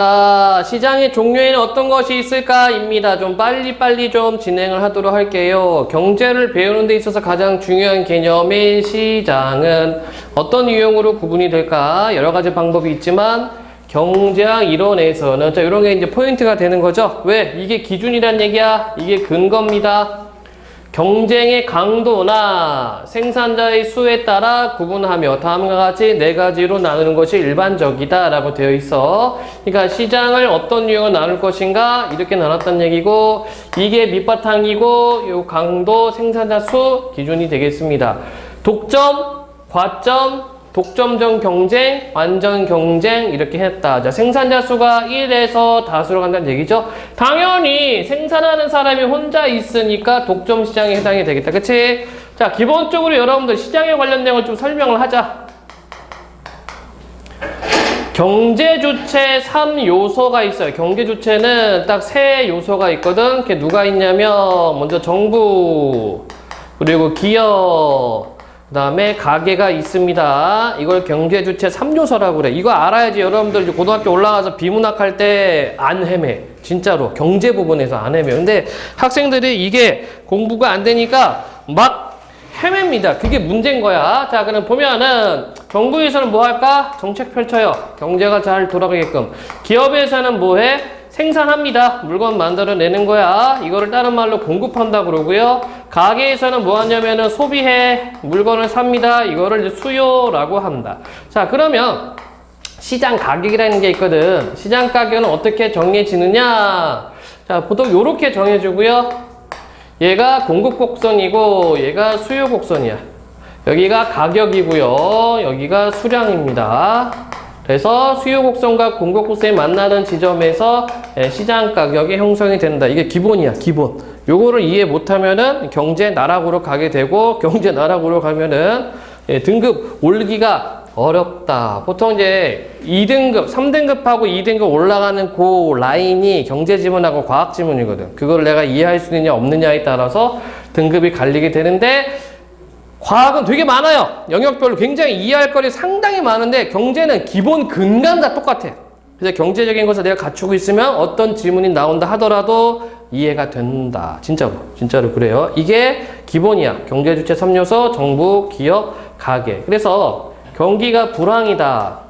자, 시장의 종류에는 어떤 것이 있을까입니다. 좀 빨리빨리 좀 진행을 하도록 할게요. 경제를 배우는 데 있어서 가장 중요한 개념인 시장은 어떤 유형으로 구분이 될까? 여러 가지 방법이 있지만 경제학 이론에서는 자, 이런 게 이제 포인트가 되는 거죠. 왜? 이게 기준이란 얘기야. 이게 근거입니다. 경쟁의 강도나 생산자의 수에 따라 구분하며 다음과 같이 네 가지로 나누는 것이 일반적이다 라고 되어 있어. 그러니까 시장을 어떤 유형으로 나눌 것인가 이렇게 나눴단 얘기고, 이게 밑바탕이고 요 강도, 생산자 수 기준이 되겠습니다. 독점, 과점, 독점적 경쟁, 완전 경쟁 이렇게 했다. 자, 생산자 수가 1에서 다수로 간다는 얘기죠. 당연히 생산하는 사람이 혼자 있으니까 독점 시장에 해당이 되겠다. 그치? 자, 기본적으로 여러분들 시장에 관련 내용을 좀 설명을 하자. 경제 주체 3요소가 있어요. 경제 주체는 딱 3요소가 있거든. 그게 누가 있냐면 먼저 정부, 그리고 기업, 그 다음에 가게가 있습니다. 이걸 경제주체 3요소라고 그래. 이거 알아야지 여러분들 고등학교 올라가서 비문학 할 때 안 헤매. 진짜로 경제 부분에서 안 헤매. 근데 학생들이 이게 공부가 안 되니까 막 헤맵니다. 그게 문제인 거야. 자, 그럼 보면은 정부에서는 뭐 할까? 정책 펼쳐요. 경제가 잘 돌아가게끔. 기업에서는 뭐 해? 생산합니다. 물건 만들어내는 거야. 이거를 다른 말로 공급한다 그러고요. 가게에서는 뭐 하냐면은 소비해. 물건을 삽니다. 이거를 이제 수요라고 한다. 자, 그러면 시장 가격이라는 게 있거든. 시장 가격은 어떻게 정해지느냐? 자, 보통 요렇게 정해주고요. 얘가 공급 곡선이고 얘가 수요 곡선이야. 여기가 가격이고요. 여기가 수량입니다. 그래서 수요 곡선과 공급 곡선이 만나는 지점에서 시장 가격이 형성이 된다. 이게 기본이야, 기본. 요거를 이해 못하면은 경제 나락으로 가게 되고, 경제 나락으로 가면은 등급 올리기가 어렵다. 보통 이제 2등급, 3등급하고 2등급 올라가는 그 라인이 경제 지문하고 과학 지문이거든. 그걸 내가 이해할 수 있느냐 없느냐에 따라서 등급이 갈리게 되는데, 과학은 되게 많아요. 영역별로 굉장히 이해할 거리 상당히 많은데 경제는 기본 근간과 똑같아. 그래서 경제적인 것을 내가 갖추고 있으면 어떤 질문이 나온다 하더라도 이해가 된다. 진짜로 그래요. 이게 기본이야. 경제 주체 3요소, 정부, 기업, 가게. 그래서 경기가 불황이다,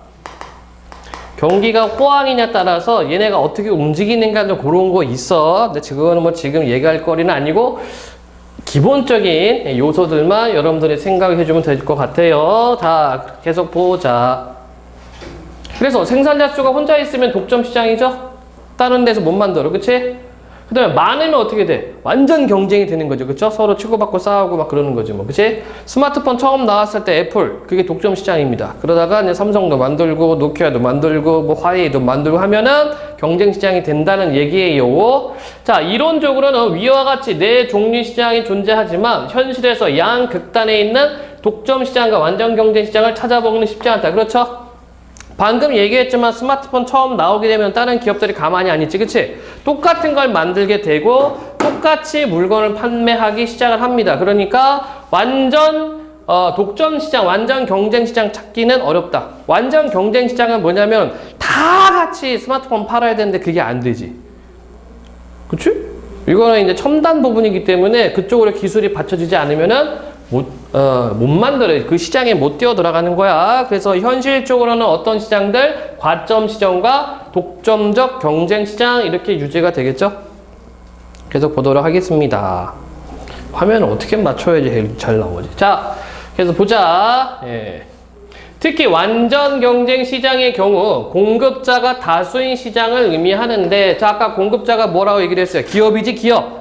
경기가 호황이냐에 따라서 얘네가 어떻게 움직이는가 좀 그런 거 있어. 근데 그거는 뭐 지금 얘기할 거리는 아니고 기본적인 요소들만 여러분들이 생각해 주면 될 것 같아요. 자, 계속 보자. 그래서 생산자 수가 혼자 있으면 독점 시장이죠? 다른 데서 못 만들어. 그치? 그 다음에 많으면 어떻게 돼? 완전 경쟁이 되는 거죠. 그쵸? 서로 치고받고 싸우고 막 그러는 거지 뭐. 그치? 스마트폰 처음 나왔을 때 애플, 그게 독점 시장입니다. 그러다가 이제 삼성도 만들고, 노키아도 만들고, 뭐 화웨이도 만들고 하면은 경쟁 시장이 된다는 얘기예요. 자, 이론적으로는 위와 같이 네 종류 시장이 존재하지만 현실에서 양극단에 있는 독점 시장과 완전 경쟁 시장을 찾아보기는 쉽지 않다. 그렇죠? 방금 얘기했지만 스마트폰 처음 나오게 되면 다른 기업들이 가만히 안 있지, 그치? 똑같은 걸 만들게 되고 똑같이 물건을 판매하기 시작을 합니다. 그러니까 완전 독점 시장, 완전 경쟁 시장 찾기는 어렵다. 완전 경쟁 시장은 뭐냐면 다 같이 스마트폰 팔아야 되는데 그게 안 되지. 그치? 이거는 이제 첨단 부분이기 때문에 그쪽으로 기술이 받쳐지지 않으면은 못 만들어요. 그 시장에 못 뛰어 들어가는 거야. 그래서 현실적으로는 어떤 시장들? 과점 시장과 독점적 경쟁 시장 이렇게 유지가 되겠죠? 계속 보도록 하겠습니다. 화면을 어떻게 맞춰야지 잘 나오지? 자, 그래서 보자. 예. 특히 완전 경쟁 시장의 경우 공급자가 다수인 시장을 의미하는데, 자, 아까 공급자가 뭐라고 얘기를 했어요? 기업이지, 기업.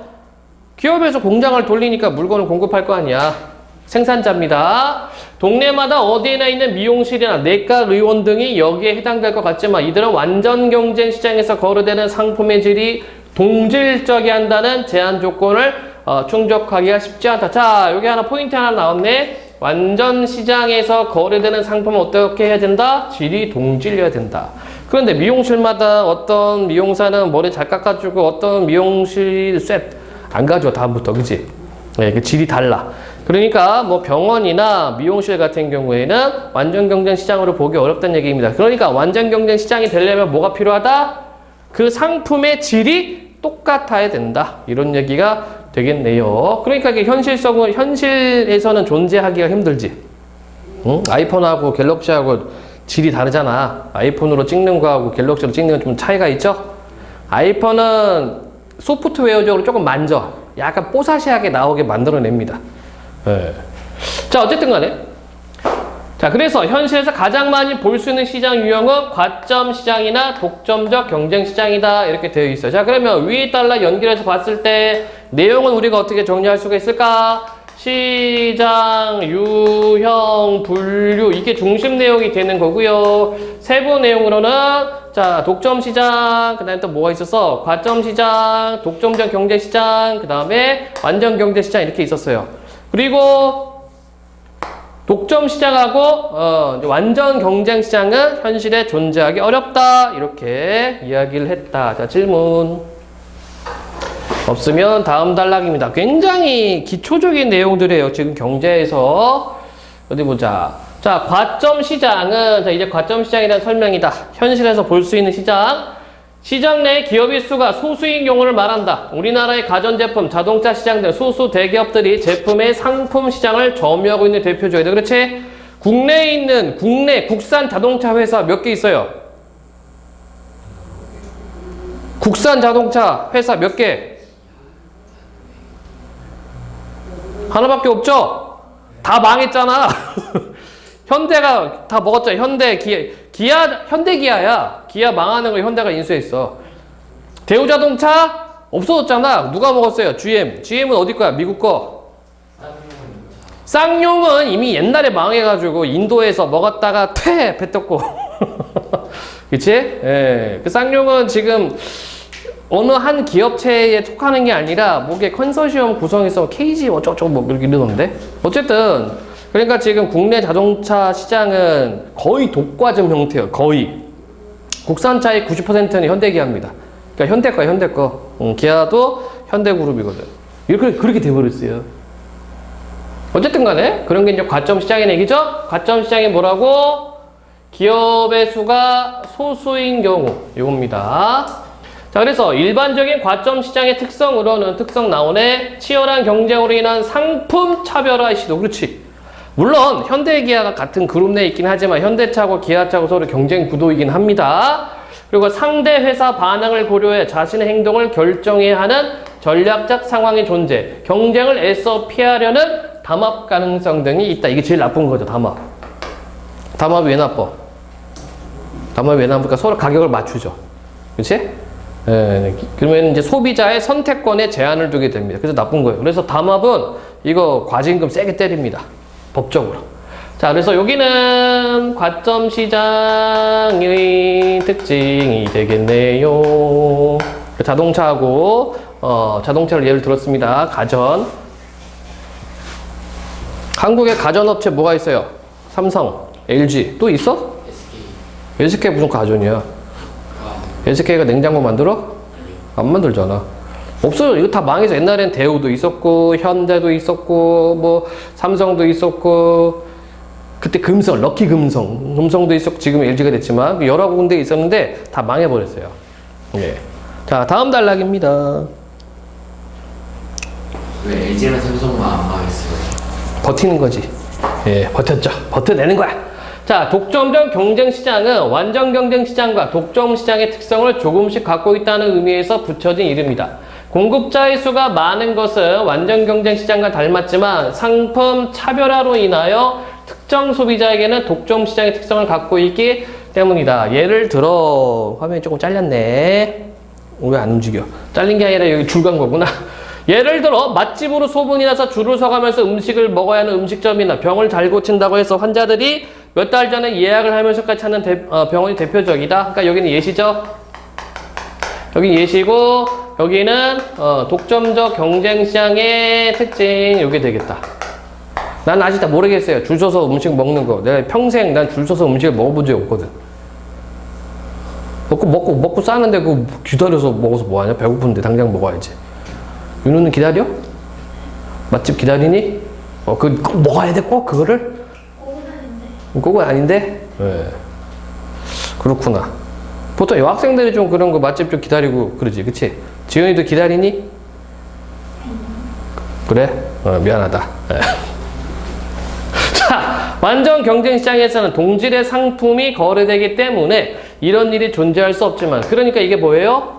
기업에서 공장을 돌리니까 물건을 공급할 거 아니야. 생산자입니다. 동네마다 어디에나 있는 미용실이나 내과 의원 등이 여기에 해당될 것 같지만 이들은 완전 경쟁 시장에서 거래되는 상품의 질이 동질적이 한다는 제한 조건을 충족하기가 쉽지 않다. 자, 여기 하나 포인트 하나 나왔네. 완전 시장에서 거래되는 상품은 어떻게 해야 된다? 질이 동질이어야 된다. 그런데 미용실마다 어떤 미용사는 머리 잘 깎아주고 어떤 미용실 셋 안 가져와 다음부터. 그치? 네, 그 질이 달라. 그러니까 뭐 병원이나 미용실 같은 경우에는 완전 경쟁 시장으로 보기 어렵다는 얘기입니다. 그러니까 완전 경쟁 시장이 되려면 뭐가 필요하다? 그 상품의 질이 똑같아야 된다. 이런 얘기가 되겠네요. 그러니까 이게 현실에서는 존재하기가 힘들지. 응? 아이폰하고 갤럭시하고 질이 다르잖아. 아이폰으로 찍는 거하고 갤럭시로 찍는 건 좀 차이가 있죠? 아이폰은 소프트웨어적으로 조금 만져. 약간 뽀사시하게 나오게 만들어냅니다. 네. 자, 어쨌든 간에. 자, 그래서 현실에서 가장 많이 볼 수 있는 시장 유형은 과점 시장이나 독점적 경쟁 시장이다. 이렇게 되어 있어요. 자, 그러면 위에 달라 연결해서 봤을 때 내용은 우리가 어떻게 정리할 수가 있을까? 시장, 유형, 분류 이게 중심 내용이 되는 거고요. 세부 내용으로는 자, 독점 시장, 그 다음에 또 뭐가 있었어? 과점 시장, 독점적 경제 시장, 그 다음에 완전 경제 시장 이렇게 있었어요. 그리고 독점 시장하고 완전 경쟁 시장은 현실에 존재하기 어렵다. 이렇게 이야기를 했다. 자, 질문. 없으면 다음 단락입니다. 굉장히 기초적인 내용들이에요. 지금 경제에서. 어디 보자. 자, 과점 시장은, 자, 이제 과점 시장이라는 설명이다. 현실에서 볼 수 있는 시장. 시장 내 기업의 수가 소수인 경우를 말한다. 우리나라의 가전제품, 자동차 시장 등 소수 대기업들이 제품의 상품 시장을 점유하고 있는 대표적이다. 그렇지? 국내에 있는 국산 자동차 회사 몇 개 있어요? 국산 자동차 회사 몇 개? 하나밖에 없죠? 다 망했잖아. 현대가 다 먹었잖아. 현대 기아야. 기아 망하는 거 현대가 인수했어. 대우자동차 없어졌잖아. 누가 먹었어요? GM은 어디 거야? 미국 거. 쌍용은 이미 옛날에 망해가지고 인도에서 먹었다가 배 떴고. 그치? 예. 그 쌍용은 지금 어느 한 기업체에 속하는 게 아니라 뭐게 컨소시엄 구성해서 KG 어쩌고저쩌고 뭐 이렇게 이러는데 어쨌든 그러니까 지금 국내 자동차 시장은 거의 독과점 형태예요. 거의 국산차의 90%는 현대기아입니다. 그러니까 현대 거 기아도 현대그룹이거든. 이렇게 그렇게 돼버렸어요. 어쨌든 간에 그런 게 이제 과점 시장의 얘기죠. 과점 시장이 뭐라고? 기업의 수가 소수인 경우 이겁니다. 자, 그래서 일반적인 과점 시장의 특성으로는 특성 나오네. 치열한 경쟁으로 인한 상품 차별화 시도. 그렇지. 물론 현대기아가 같은 그룹 내에 있긴 하지만 현대차하고 기아차하고 서로 경쟁 구도이긴 합니다. 그리고 상대 회사 반응을 고려해 자신의 행동을 결정해야 하는 전략적 상황의 존재. 경쟁을 애써 피하려는 담합 가능성 등이 있다. 이게 제일 나쁜 거죠. 담합이 왜 나빠? 담합이 왜 나쁘니까 서로 가격을 맞추죠. 그렇지? 예, 그러면 이제 소비자의 선택권에 제한을 두게 됩니다. 그래서 나쁜 거예요. 그래서 담합은 이거 과징금 세게 때립니다. 법적으로. 자, 그래서 여기는 과점 시장의 특징이 되겠네요. 자동차하고 자동차를 예를 들었습니다. 가전. 한국에 가전업체 뭐가 있어요? 삼성, LG 또 있어? SK 무슨 가전이야? SK가 냉장고 만들어? 안 만들잖아. 없어요. 이거 다 망해서 옛날엔 대우도 있었고 현대도 있었고 뭐 삼성도 있었고 그때 럭키 금성도 있었고 지금 LG가 됐지만 여러 군데 있었는데 다 망해버렸어요. 예. 자, 다음 단락입니다. 왜 LG랑 삼성만 안 망했어요? 버티는 거지. 예, 버텼죠. 버텨내는 거야. 자, 독점적 경쟁 시장은 완전 경쟁 시장과 독점 시장의 특성을 조금씩 갖고 있다는 의미에서 붙여진 이름이다. 공급자의 수가 많은 것은 완전 경쟁 시장과 닮았지만 상품 차별화로 인하여 특정 소비자에게는 독점 시장의 특성을 갖고 있기 때문이다. 예를 들어 화면이 조금 잘렸네. 왜 안 움직여? 잘린 게 아니라 여기 줄 간 거구나. 예를 들어 맛집으로 소문이 나서 줄을 서가면서 음식을 먹어야 하는 음식점이나 병을 잘 고친다고 해서 환자들이 몇 달 전에 예약을 하면서까지 찾는 병원이 대표적이다. 그러니까 여기는 예시죠. 여기 예시고 여기는 독점적 경쟁 시장의 특징 이게 되겠다. 난 아직 다 모르겠어요. 줄 서서 음식 먹는 거. 내가 평생 난 줄 서서 음식을 먹어본 적이 없거든. 먹고 싸는데 그 기다려서 먹어서 뭐하냐? 배고픈데 당장 먹어야지. 윤우는 기다려? 맛집 기다리니? 꼭 먹어야 돼? 꼭 그거를? 꼭은 아닌데? 네. 그렇구나. 보통 여학생들이 좀 그런 거 맛집 좀 기다리고 그러지, 그치? 지은이도 기다리니? 그래? 미안하다. 네. 자, 완전 경쟁 시장에서는 동질의 상품이 거래되기 때문에 이런 일이 존재할 수 없지만, 그러니까 이게 뭐예요?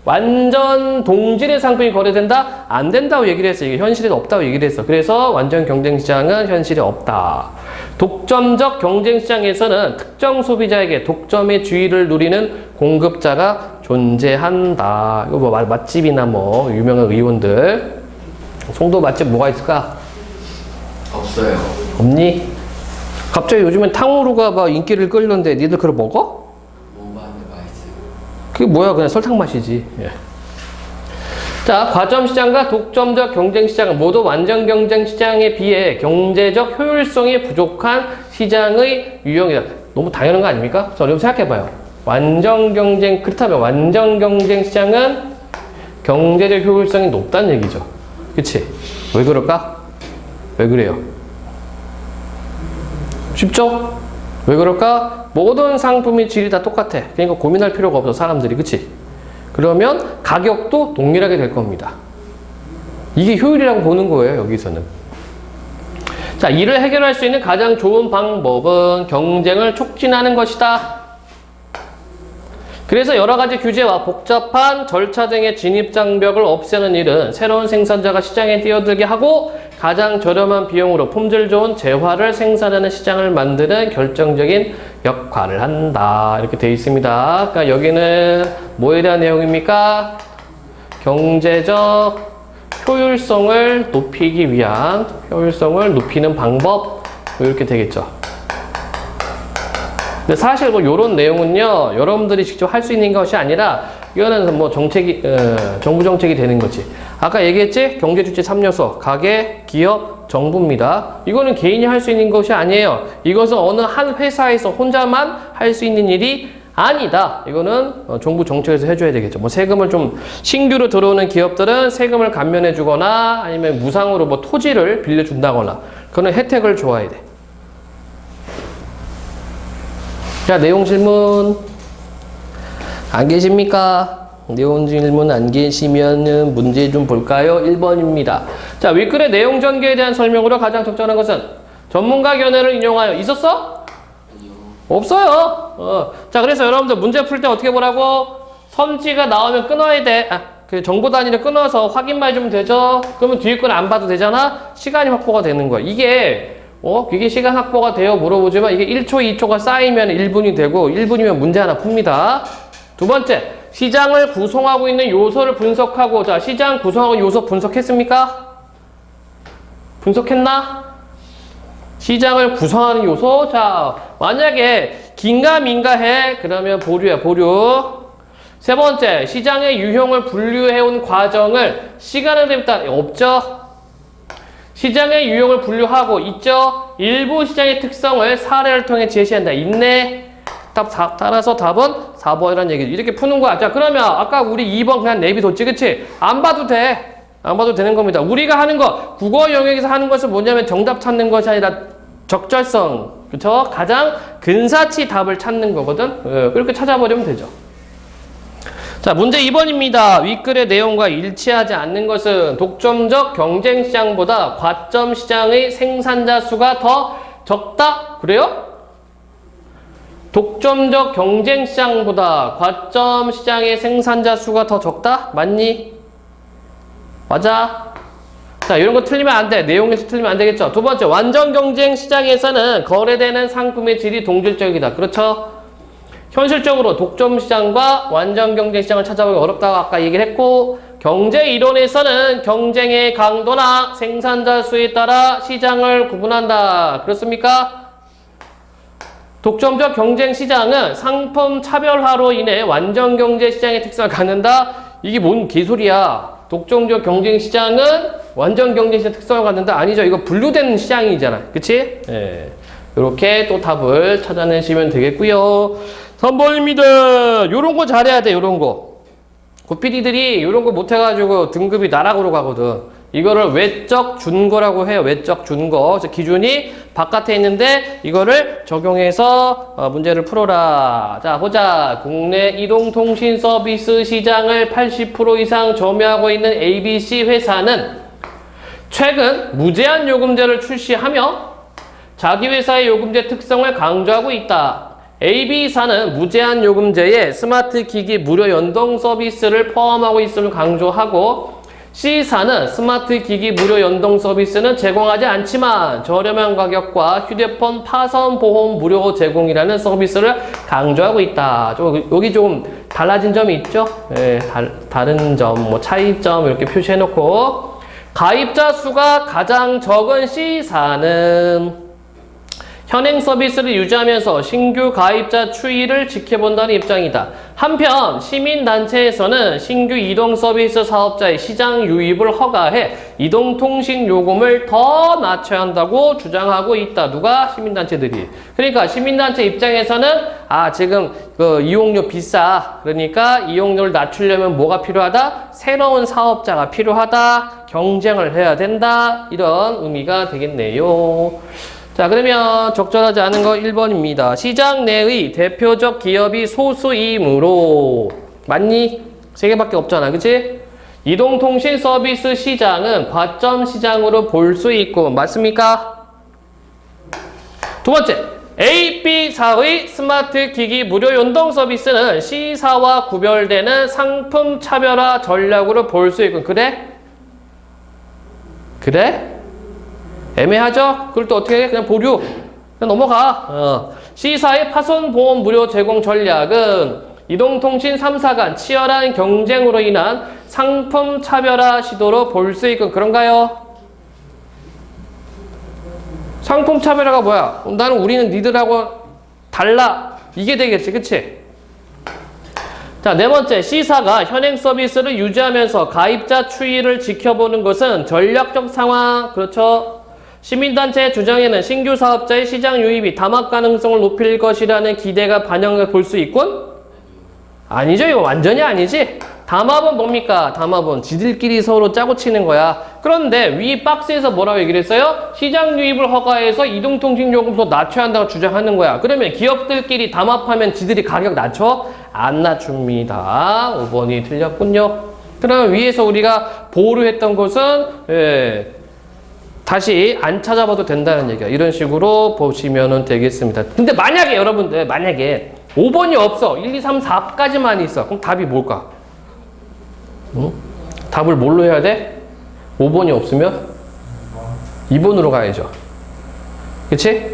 완전 동질의 상품이 거래된다? 안 된다고 얘기를 했어. 이게 현실에 없다고 얘기를 했어. 그래서 완전 경쟁 시장은 현실에 없다. 독점적 경쟁 시장에서는 특정 소비자에게 독점의 주의를 누리는 공급자가 존재한다. 이거 뭐 맛집이나 뭐 유명한 의원들. 송도 맛집 뭐가 있을까? 없어요. 없니? 갑자기 요즘엔 탕후루가 막 인기를 끌는데 니들 그걸 먹어? 먹어봤는데 맛있어요. 그게 뭐야? 그냥 설탕 맛이지. 예. 자, 과점 시장과 독점적 경쟁 시장은 모두 완전 경쟁 시장에 비해 경제적 효율성이 부족한 시장의 유형이다. 너무 당연한 거 아닙니까? 자, 여러분 생각해봐요. 완전 경쟁, 그렇다면 완전 경쟁 시장은 경제적 효율성이 높다는 얘기죠. 그치? 왜 그럴까? 왜 그래요? 쉽죠? 왜 그럴까? 모든 상품의 질이 다 똑같아. 그러니까 고민할 필요가 없어, 사람들이. 그치? 그러면 가격도 동일하게 될 겁니다. 이게 효율이라고 보는 거예요, 여기서는. 자, 이를 해결할 수 있는 가장 좋은 방법은 경쟁을 촉진하는 것이다. 그래서 여러 가지 규제와 복잡한 절차 등의 진입 장벽을 없애는 일은 새로운 생산자가 시장에 뛰어들게 하고 가장 저렴한 비용으로 품질 좋은 재화를 생산하는 시장을 만드는 결정적인 역할을 한다. 이렇게 되어 있습니다. 그러니까 여기는 뭐에 대한 내용입니까? 경제적 효율성을 높이기 위한 효율성을 높이는 방법, 이렇게 되겠죠. 근데 사실 뭐 요런 내용은요, 여러분들이 직접 할 수 있는 것이 아니라 이거는 뭐 정책이, 정부 정책이 되는 거지. 아까 얘기했지? 경제주체 3요소, 가계, 기업, 정부입니다. 이거는 개인이 할 수 있는 것이 아니에요. 이것은 어느 한 회사에서 혼자만 할 수 있는 일이 아니다. 이거는 정부 정책에서 해줘야 되겠죠. 뭐 세금을 좀 신규로 들어오는 기업들은 세금을 감면해 주거나 아니면 무상으로 뭐 토지를 빌려준다거나 그런 혜택을 줘야 돼. 자, 내용 질문 안 계십니까? 내용 질문 안 계시면은 문제 좀 볼까요? 1번입니다. 자, 윗글의 내용 전개에 대한 설명으로 가장 적절한 것은 전문가 견해를 인용하여 있었어? 아니요. 없어요. 자, 그래서 여러분들 문제 풀 때 어떻게 보라고? 선지가 나오면 끊어야 돼. 그 정보 단위를 끊어서 확인만 해주면 되죠? 그러면 뒤에 건 안 봐도 되잖아? 시간이 확보가 되는 거야. 이게 시간 확보가 돼요? 물어보지만 이게 1초, 2초가 쌓이면 1분이 되고 1분이면 문제 하나 풉니다. 두 번째, 시장을 구성하고 있는 요소를 분석하고, 자, 시장 구성하고 요소 분석했습니까? 분석했나? 시장을 구성하는 요소. 자, 만약에 긴가민가해, 그러면 보류야, 보류. 세 번째, 시장의 유형을 분류해온 과정을 시간을 따라 없죠? 시장의 유형을 분류하고 있죠? 일부 시장의 특성을 사례를 통해 제시한다. 있네? 따라서 답은 4번이라는 얘기죠. 이렇게 푸는 거야. 자, 그러면 아까 우리 2번 그냥 내비뒀지, 그치? 안 봐도 돼. 안 봐도 되는 겁니다. 우리가 하는 거, 국어 영역에서 하는 것은 뭐냐면 정답 찾는 것이 아니라 적절성, 그쵸? 가장 근사치 답을 찾는 거거든? 그렇게 찾아버리면 되죠. 자, 문제 2번입니다. 윗글의 내용과 일치하지 않는 것은 독점적 경쟁 시장보다 과점 시장의 생산자 수가 더 적다? 그래요? 독점적 경쟁 시장보다 과점 시장의 생산자 수가 더 적다? 맞니? 맞아? 자, 이런 거 틀리면 안 돼. 내용에서 틀리면 안 되겠죠? 두 번째, 완전 경쟁 시장에서는 거래되는 상품의 질이 동질적이다. 그렇죠? 현실적으로 독점 시장과 완전 경쟁 시장을 찾아보기 어렵다고 아까 얘기를 했고, 경제 이론에서는 경쟁의 강도나 생산자 수에 따라 시장을 구분한다. 그렇습니까? 독점적 경쟁 시장은 상품 차별화로 인해 완전 경제 시장의 특성을 갖는다. 이게 뭔 개소리야. 독점적 경쟁 시장은 완전 경쟁 시장 특성을 갖는다. 아니죠. 이거 분류된 시장이잖아. 그치? 예. 이렇게 또 답을 찾아내시면 되겠고요. 3번입니다. 요런 거 잘해야 돼, 요런 거. 고PD들이 요런 거 못해가지고 등급이 나락으로 가거든. 이거를 외적 준거라고 해요. 외적 준거. 그래서 기준이 바깥에 있는데 이거를 적용해서 문제를 풀어라. 자, 보자. 국내 이동통신 서비스 시장을 80% 이상 점유하고 있는 ABC 회사는 최근 무제한 요금제를 출시하며 자기 회사의 요금제 특성을 강조하고 있다. AB사는 무제한 요금제에 스마트 기기 무료 연동 서비스를 포함하고 있음을 강조하고 C사는 스마트 기기 무료 연동 서비스는 제공하지 않지만 저렴한 가격과 휴대폰 파손 보험 무료 제공이라는 서비스를 강조하고 있다. 여기 좀 달라진 점이 있죠? 네, 다른 점, 뭐 차이점 이렇게 표시해놓고 가입자 수가 가장 적은 C사는 현행 서비스를 유지하면서 신규 가입자 추이를 지켜본다는 입장이다. 한편 시민단체에서는 신규 이동 서비스 사업자의 시장 유입을 허가해 이동통신 요금을 더 낮춰야 한다고 주장하고 있다. 누가? 시민단체들이. 그러니까 시민단체 입장에서는 지금 그 이용료 비싸. 그러니까 이용료를 낮추려면 뭐가 필요하다? 새로운 사업자가 필요하다. 경쟁을 해야 된다. 이런 의미가 되겠네요. 자, 그러면 적절하지 않은 거 1번입니다. 시장 내의 대표적 기업이 소수이므로. 맞니? 3개밖에 없잖아. 그치? 이동통신 서비스 시장은 과점 시장으로 볼 수 있고. 맞습니까? 두 번째. A, B사의 스마트 기기 무료 연동 서비스는 C사와 구별되는 상품 차별화 전략으로 볼 수 있고. 그래? 그래? 애매하죠? 그걸 또 어떻게 해? 그냥 보류. 그냥 넘어가. C사의 파손보험 무료 제공 전략은 이동통신 3사 간 치열한 경쟁으로 인한 상품 차별화 시도로 볼 수 있고. 그런가요? 상품 차별화가 뭐야? 나는 우리는 니들하고 달라. 이게 되겠지. 그치? 자, 네 번째. C사가 현행 서비스를 유지하면서 가입자 추이를 지켜보는 것은 전략적 상황. 그렇죠? 시민단체의 주장에는 신규 사업자의 시장 유입이 담합 가능성을 높일 것이라는 기대가 반영해 볼 수 있군? 아니죠. 이거 완전히 아니지. 담합은 뭡니까? 담합은 지들끼리 서로 짜고 치는 거야. 그런데 위 박스에서 뭐라고 얘기를 했어요? 시장 유입을 허가해서 이동통신 요금도 낮춰야 한다고 주장하는 거야. 그러면 기업들끼리 담합하면 지들이 가격 낮춰? 안 낮춥니다. 5번이 틀렸군요. 그러면 위에서 우리가 보류했던 것은 다시 안 찾아봐도 된다는 얘기야. 이런 식으로 보시면 되겠습니다. 근데 만약에 여러분들 만약에 5번이 없어. 1, 2, 3, 4까지만 있어. 그럼 답이 뭘까? 답을 뭘로 해야 돼? 5번이 없으면 2번으로 가야죠. 그치?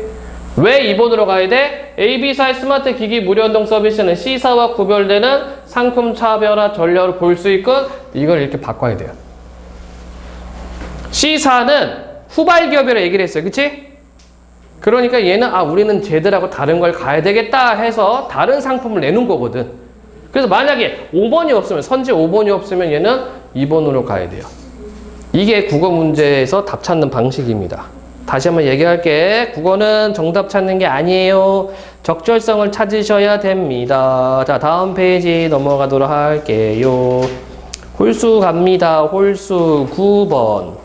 왜 2번으로 가야 돼? AB사의 스마트 기기 무료 연동 서비스는 C사와 구별되는 상품 차별화 전략을 볼 수 있고 이걸 이렇게 바꿔야 돼요. C사는 후발 기업이라고 얘기를 했어요. 그치? 그러니까 얘는 우리는 쟤들하고 다른 걸 가야 되겠다 해서 다른 상품을 내놓은 거거든. 그래서 만약에 5번이 없으면 선지 5번이 없으면 얘는 2번으로 가야 돼요. 이게 국어 문제에서 답 찾는 방식입니다. 다시 한번 얘기할게. 국어는 정답 찾는 게 아니에요. 적절성을 찾으셔야 됩니다. 자, 다음 페이지 넘어가도록 할게요. 홀수 갑니다. 홀수 9번.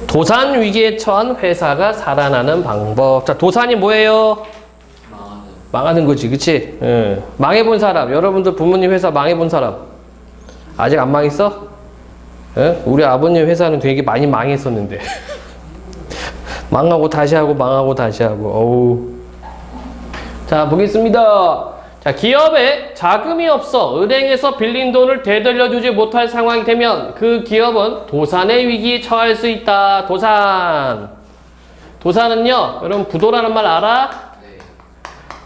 도산 위기에 처한 회사가 살아나는 방법. 자, 도산이 뭐예요? 망하는 거지, 그치? 망해본 사람. 여러분들 부모님 회사 망해본 사람. 아직 안 망했어? 우리 아버님 회사는 되게 많이 망했었는데. 망하고 다시 하고, 망하고 다시 하고. 어우. 자, 보겠습니다. 자, 기업에 자금이 없어 은행에서 빌린 돈을 되돌려주지 못할 상황이 되면 그 기업은 도산의 위기에 처할 수 있다. 도산. 도산은요, 여러분 부도라는 말 알아? 네.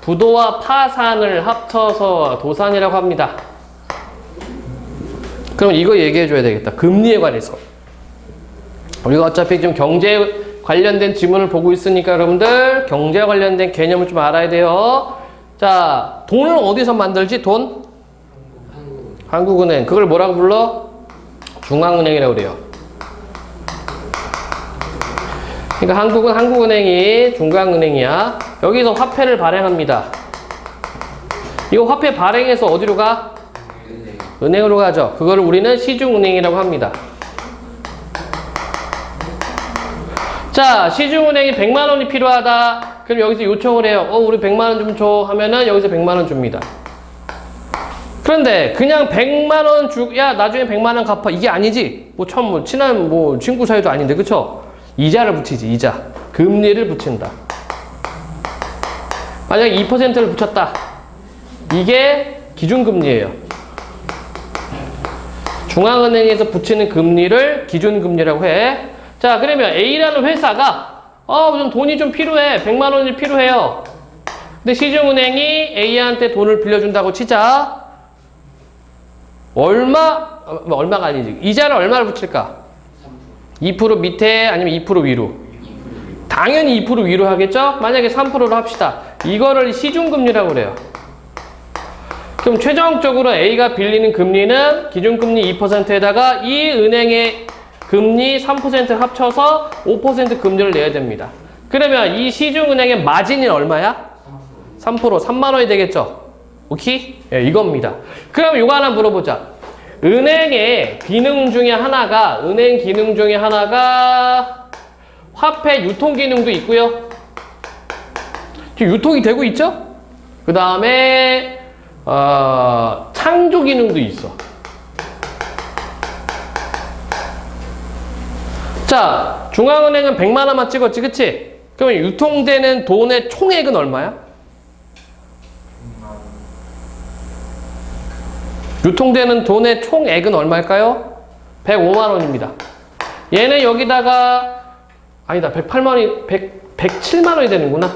부도와 파산을 합쳐서 도산이라고 합니다. 그럼 이거 얘기해 줘야 되겠다. 금리에 관해서. 우리가 어차피 좀 경제 관련된 지문을 보고 있으니까 여러분들 경제 관련된 개념을 좀 알아야 돼요. 자, 돈을 어디서 만들지? 돈? 한국은행. 그걸 뭐라고 불러? 중앙은행이라고 그래요. 그러니까 한국은 한국은행이 중앙은행이야. 여기서 화폐를 발행합니다. 이거 화폐 발행해서 어디로 가? 은행으로 가죠. 그거를 우리는 시중은행이라고 합니다. 자, 시중은행이 100만 원이 필요하다. 그럼 여기서 요청을 해요. 우리 100만 원 좀 줘. 하면은 여기서 100만 원 줍니다. 그런데 그냥 100만 원 야, 나중에 100만 원 갚아. 이게 아니지. 친한 친구 사이도 아닌데, 그쵸? 이자를 붙이지, 이자. 금리를 붙인다. 만약에 2%를 붙였다. 이게 기준금리예요. 중앙은행에서 붙이는 금리를 기준금리라고 해. 자, 그러면 A라는 회사가 좀 돈이 좀 필요해. 100만 원이 필요해요. 근데 시중은행이 A한테 돈을 빌려준다고 치자. 얼마가 아니지. 이자를 얼마를 붙일까? 2% 밑에 아니면 2% 위로? 당연히 2% 위로 하겠죠? 만약에 3%로 합시다. 이거를 시중금리라고 그래요. 그럼 최종적으로 A가 빌리는 금리는 기준금리 2%에다가 이 은행의 금리 3% 합쳐서 5% 금리를 내야 됩니다. 그러면 이 시중은행의 마진이 얼마야? 3%, 3만 원이 되겠죠? 오케이? 예, 이겁니다. 그럼 이거 하나 물어보자. 은행 기능 중에 하나가 화폐 유통 기능도 있고요. 지금 유통이 되고 있죠? 그 다음에 창조 기능도 있어. 자, 중앙은행은 100만 원만 찍었지, 그치? 그러면 유통되는 돈의 총액은 얼마야? 유통되는 돈의 총액은 얼마일까요? 105만 원입니다. 얘는 여기다가 아니다, 108만 원이 107만 원이 되는구나.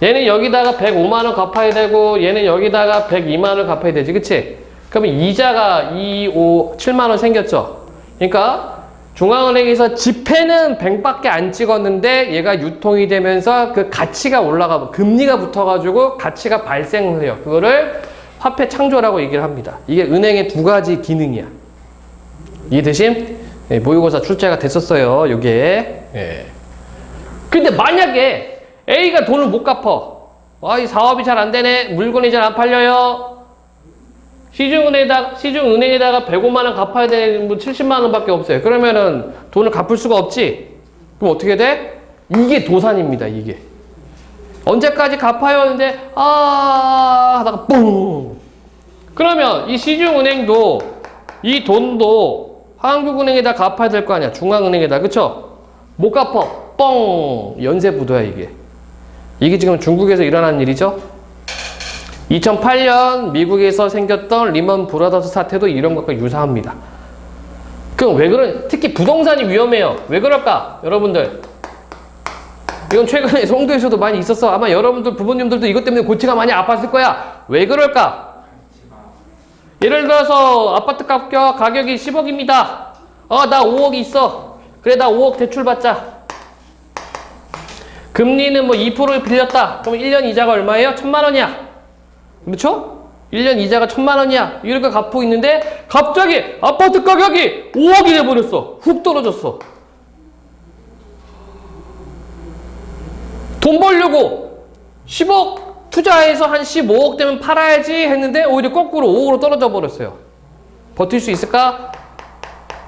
얘는 여기다가 105만 원 갚아야 되고 얘는 여기다가 102만 원 갚아야 되지, 그치? 그러면 이자가 7만 원 생겼죠? 그러니까 중앙은행에서 지폐는 100밖에 안 찍었는데 얘가 유통이 되면서 그 가치가 올라가고 금리가 붙어가지고 가치가 발생을 해요. 그거를 화폐 창조라고 얘기를 합니다. 이게 은행의 두 가지 기능이야. 이해되심? 네, 모의고사 출제가 됐었어요. 요게. 예. 근데 만약에 A가 돈을 못 갚아. 이 사업이 잘 안 되네. 물건이 잘 안 팔려요. 시중은행에다가 105만 원 갚아야 되는 70만 원밖에 없어요. 그러면은 돈을 갚을 수가 없지. 그럼 어떻게 돼? 이게 도산입니다. 이게. 언제까지 갚아요? 근데 하다가 뿡. 그러면 이 시중은행도 이 돈도 한국은행에다 갚아야 될 거 아니야. 중앙은행에다. 그쵸? 못 갚아. 뻥. 연쇄부도야 이게. 이게 지금 중국에서 일어난 일이죠. 2008년 미국에서 생겼던 리먼 브라더스 사태도 이런 것과 유사합니다. 그럼 왜 특히 부동산이 위험해요. 왜 그럴까? 여러분들. 이건 최근에 송도에서도 많이 있었어. 아마 여러분들 부모님들도 이것 때문에 골치가 많이 아팠을 거야. 왜 그럴까? 예를 들어서 아파트 가격이 10억입니다. 나 5억이 있어. 그래, 나 5억 대출 받자. 금리는 2%를 빌렸다. 그럼 1년 이자가 얼마예요? 1,000만 원이야. 그렇죠? 1년 이자가 1,000만 원이야. 이렇게 갚고 있는데 갑자기 아파트 가격이 5억이 돼버렸어. 훅 떨어졌어. 돈 벌려고 10억 투자해서 한 15억 되면 팔아야지 했는데 오히려 거꾸로 5억으로 떨어져 버렸어요. 버틸 수 있을까?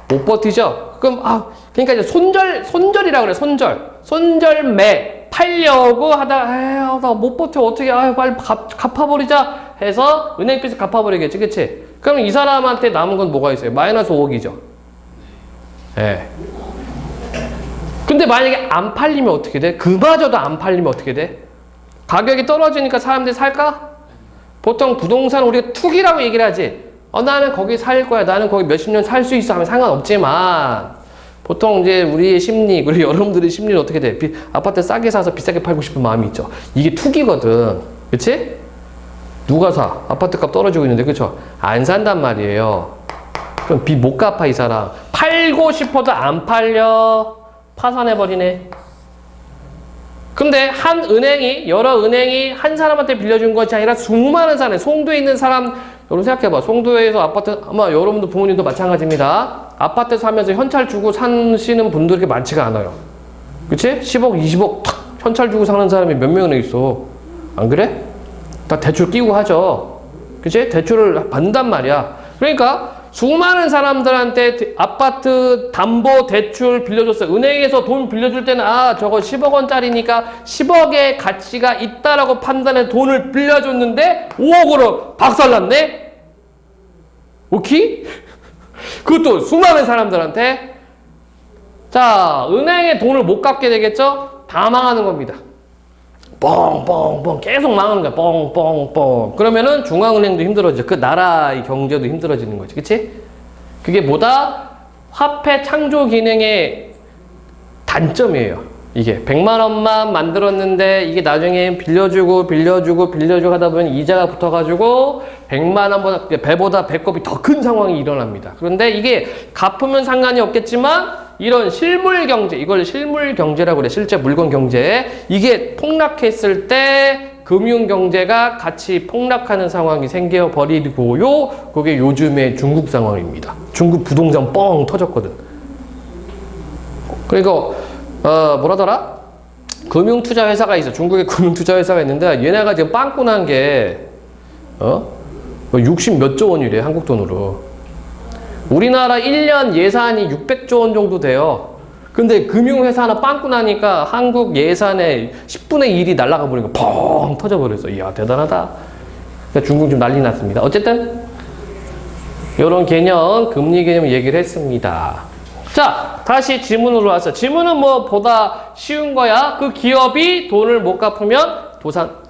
못 버티죠? 그럼 그러니까 이제 손절이라고 그래. 손절매. 팔려고 하다가 나 못 버텨. 어떻게 빨리 갚아버리자 해서 은행빚을 갚아버리겠지, 그치? 그럼 이 사람한테 남은 건 뭐가 있어요? 마이너스 5억이죠. 예. 근데 만약에 안 팔리면 어떻게 돼? 그마저도 안 팔리면 어떻게 돼? 가격이 떨어지니까 사람들이 살까? 보통 부동산 우리가 투기라고 얘기를 하지. 나는 거기 살 거야. 나는 거기 몇십 년 살 수 있어 하면 상관없지만 보통 이제 우리의 심리, 그리고 여러분들의 심리는 어떻게 돼? 아파트 싸게 사서 비싸게 팔고 싶은 마음이 있죠. 이게 투기거든. 그치? 누가 사? 아파트 값 떨어지고 있는데, 그쵸? 안 산단 말이에요. 그럼 빚 못 갚아, 이 사람. 팔고 싶어도 안 팔려. 파산해버리네. 근데 여러 은행이 한 사람한테 빌려준 것이 아니라 수많은 사람, 송도에 있는 사람, 여러분 생각해봐. 송도에서 아파트, 아마 여러분들 부모님도 마찬가지입니다. 아파트 사면서 현찰 주고 사시는 분들 그렇게 많지가 않아요. 그치? 10억, 20억 탁 현찰 주고 사는 사람이 몇 명이나 있어. 안 그래? 다 대출 끼고 하죠. 그치? 대출을 받는단 말이야. 그러니까 수많은 사람들한테 아파트 담보 대출 빌려줬어요. 은행에서 돈 빌려줄 때는 저거 10억 원짜리니까 10억의 가치가 있다라고 판단해 돈을 빌려줬는데 5억으로 박살났네? 오케이? 그것도 수많은 사람들한테. 자, 은행에 돈을 못 갚게 되겠죠? 다 망하는 겁니다. 뻥뻥뻥 계속 망하는 거야. 뻥뻥뻥. 그러면은 중앙은행도 힘들어져. 그 나라의 경제도 힘들어지는 거지. 그치? 그게 뭐다? 화폐 창조 기능의 단점이에요. 이게 100만 원만 만들었는데 이게 나중에 빌려주고 하다 보면 이자가 붙어가지고 100만 원보다 배보다 배꼽이 더 큰 상황이 일어납니다. 그런데 이게 갚으면 상관이 없겠지만 이런 실물 경제, 이걸 실물 경제라고 그래. 실제 물건 경제. 이게 폭락했을 때 금융 경제가 같이 폭락하는 상황이 생겨 버리고요. 그게 요즘의 중국 상황입니다. 중국 부동산 뻥 터졌거든. 그리고 뭐라더라? 금융투자회사가 있어. 중국에 금융투자회사가 있는데 얘네가 지금 빵꾸 난 게 60 몇 조 원이래. 한국 돈으로. 우리나라 1년 예산이 600조 원 정도 돼요. 근데 금융회사 하나 빵꾸 나니까 한국 예산의 10분의 1이 날아가 버리니까 펑 터져버렸어. 이야, 대단하다. 그러니까 중국 좀 난리 났습니다. 어쨌든 이런 개념, 금리 개념 얘기를 했습니다. 자, 다시 지문으로 와서 지문은 뭐 보다 쉬운 거야. 그 기업이 돈을 못 갚으면 도산.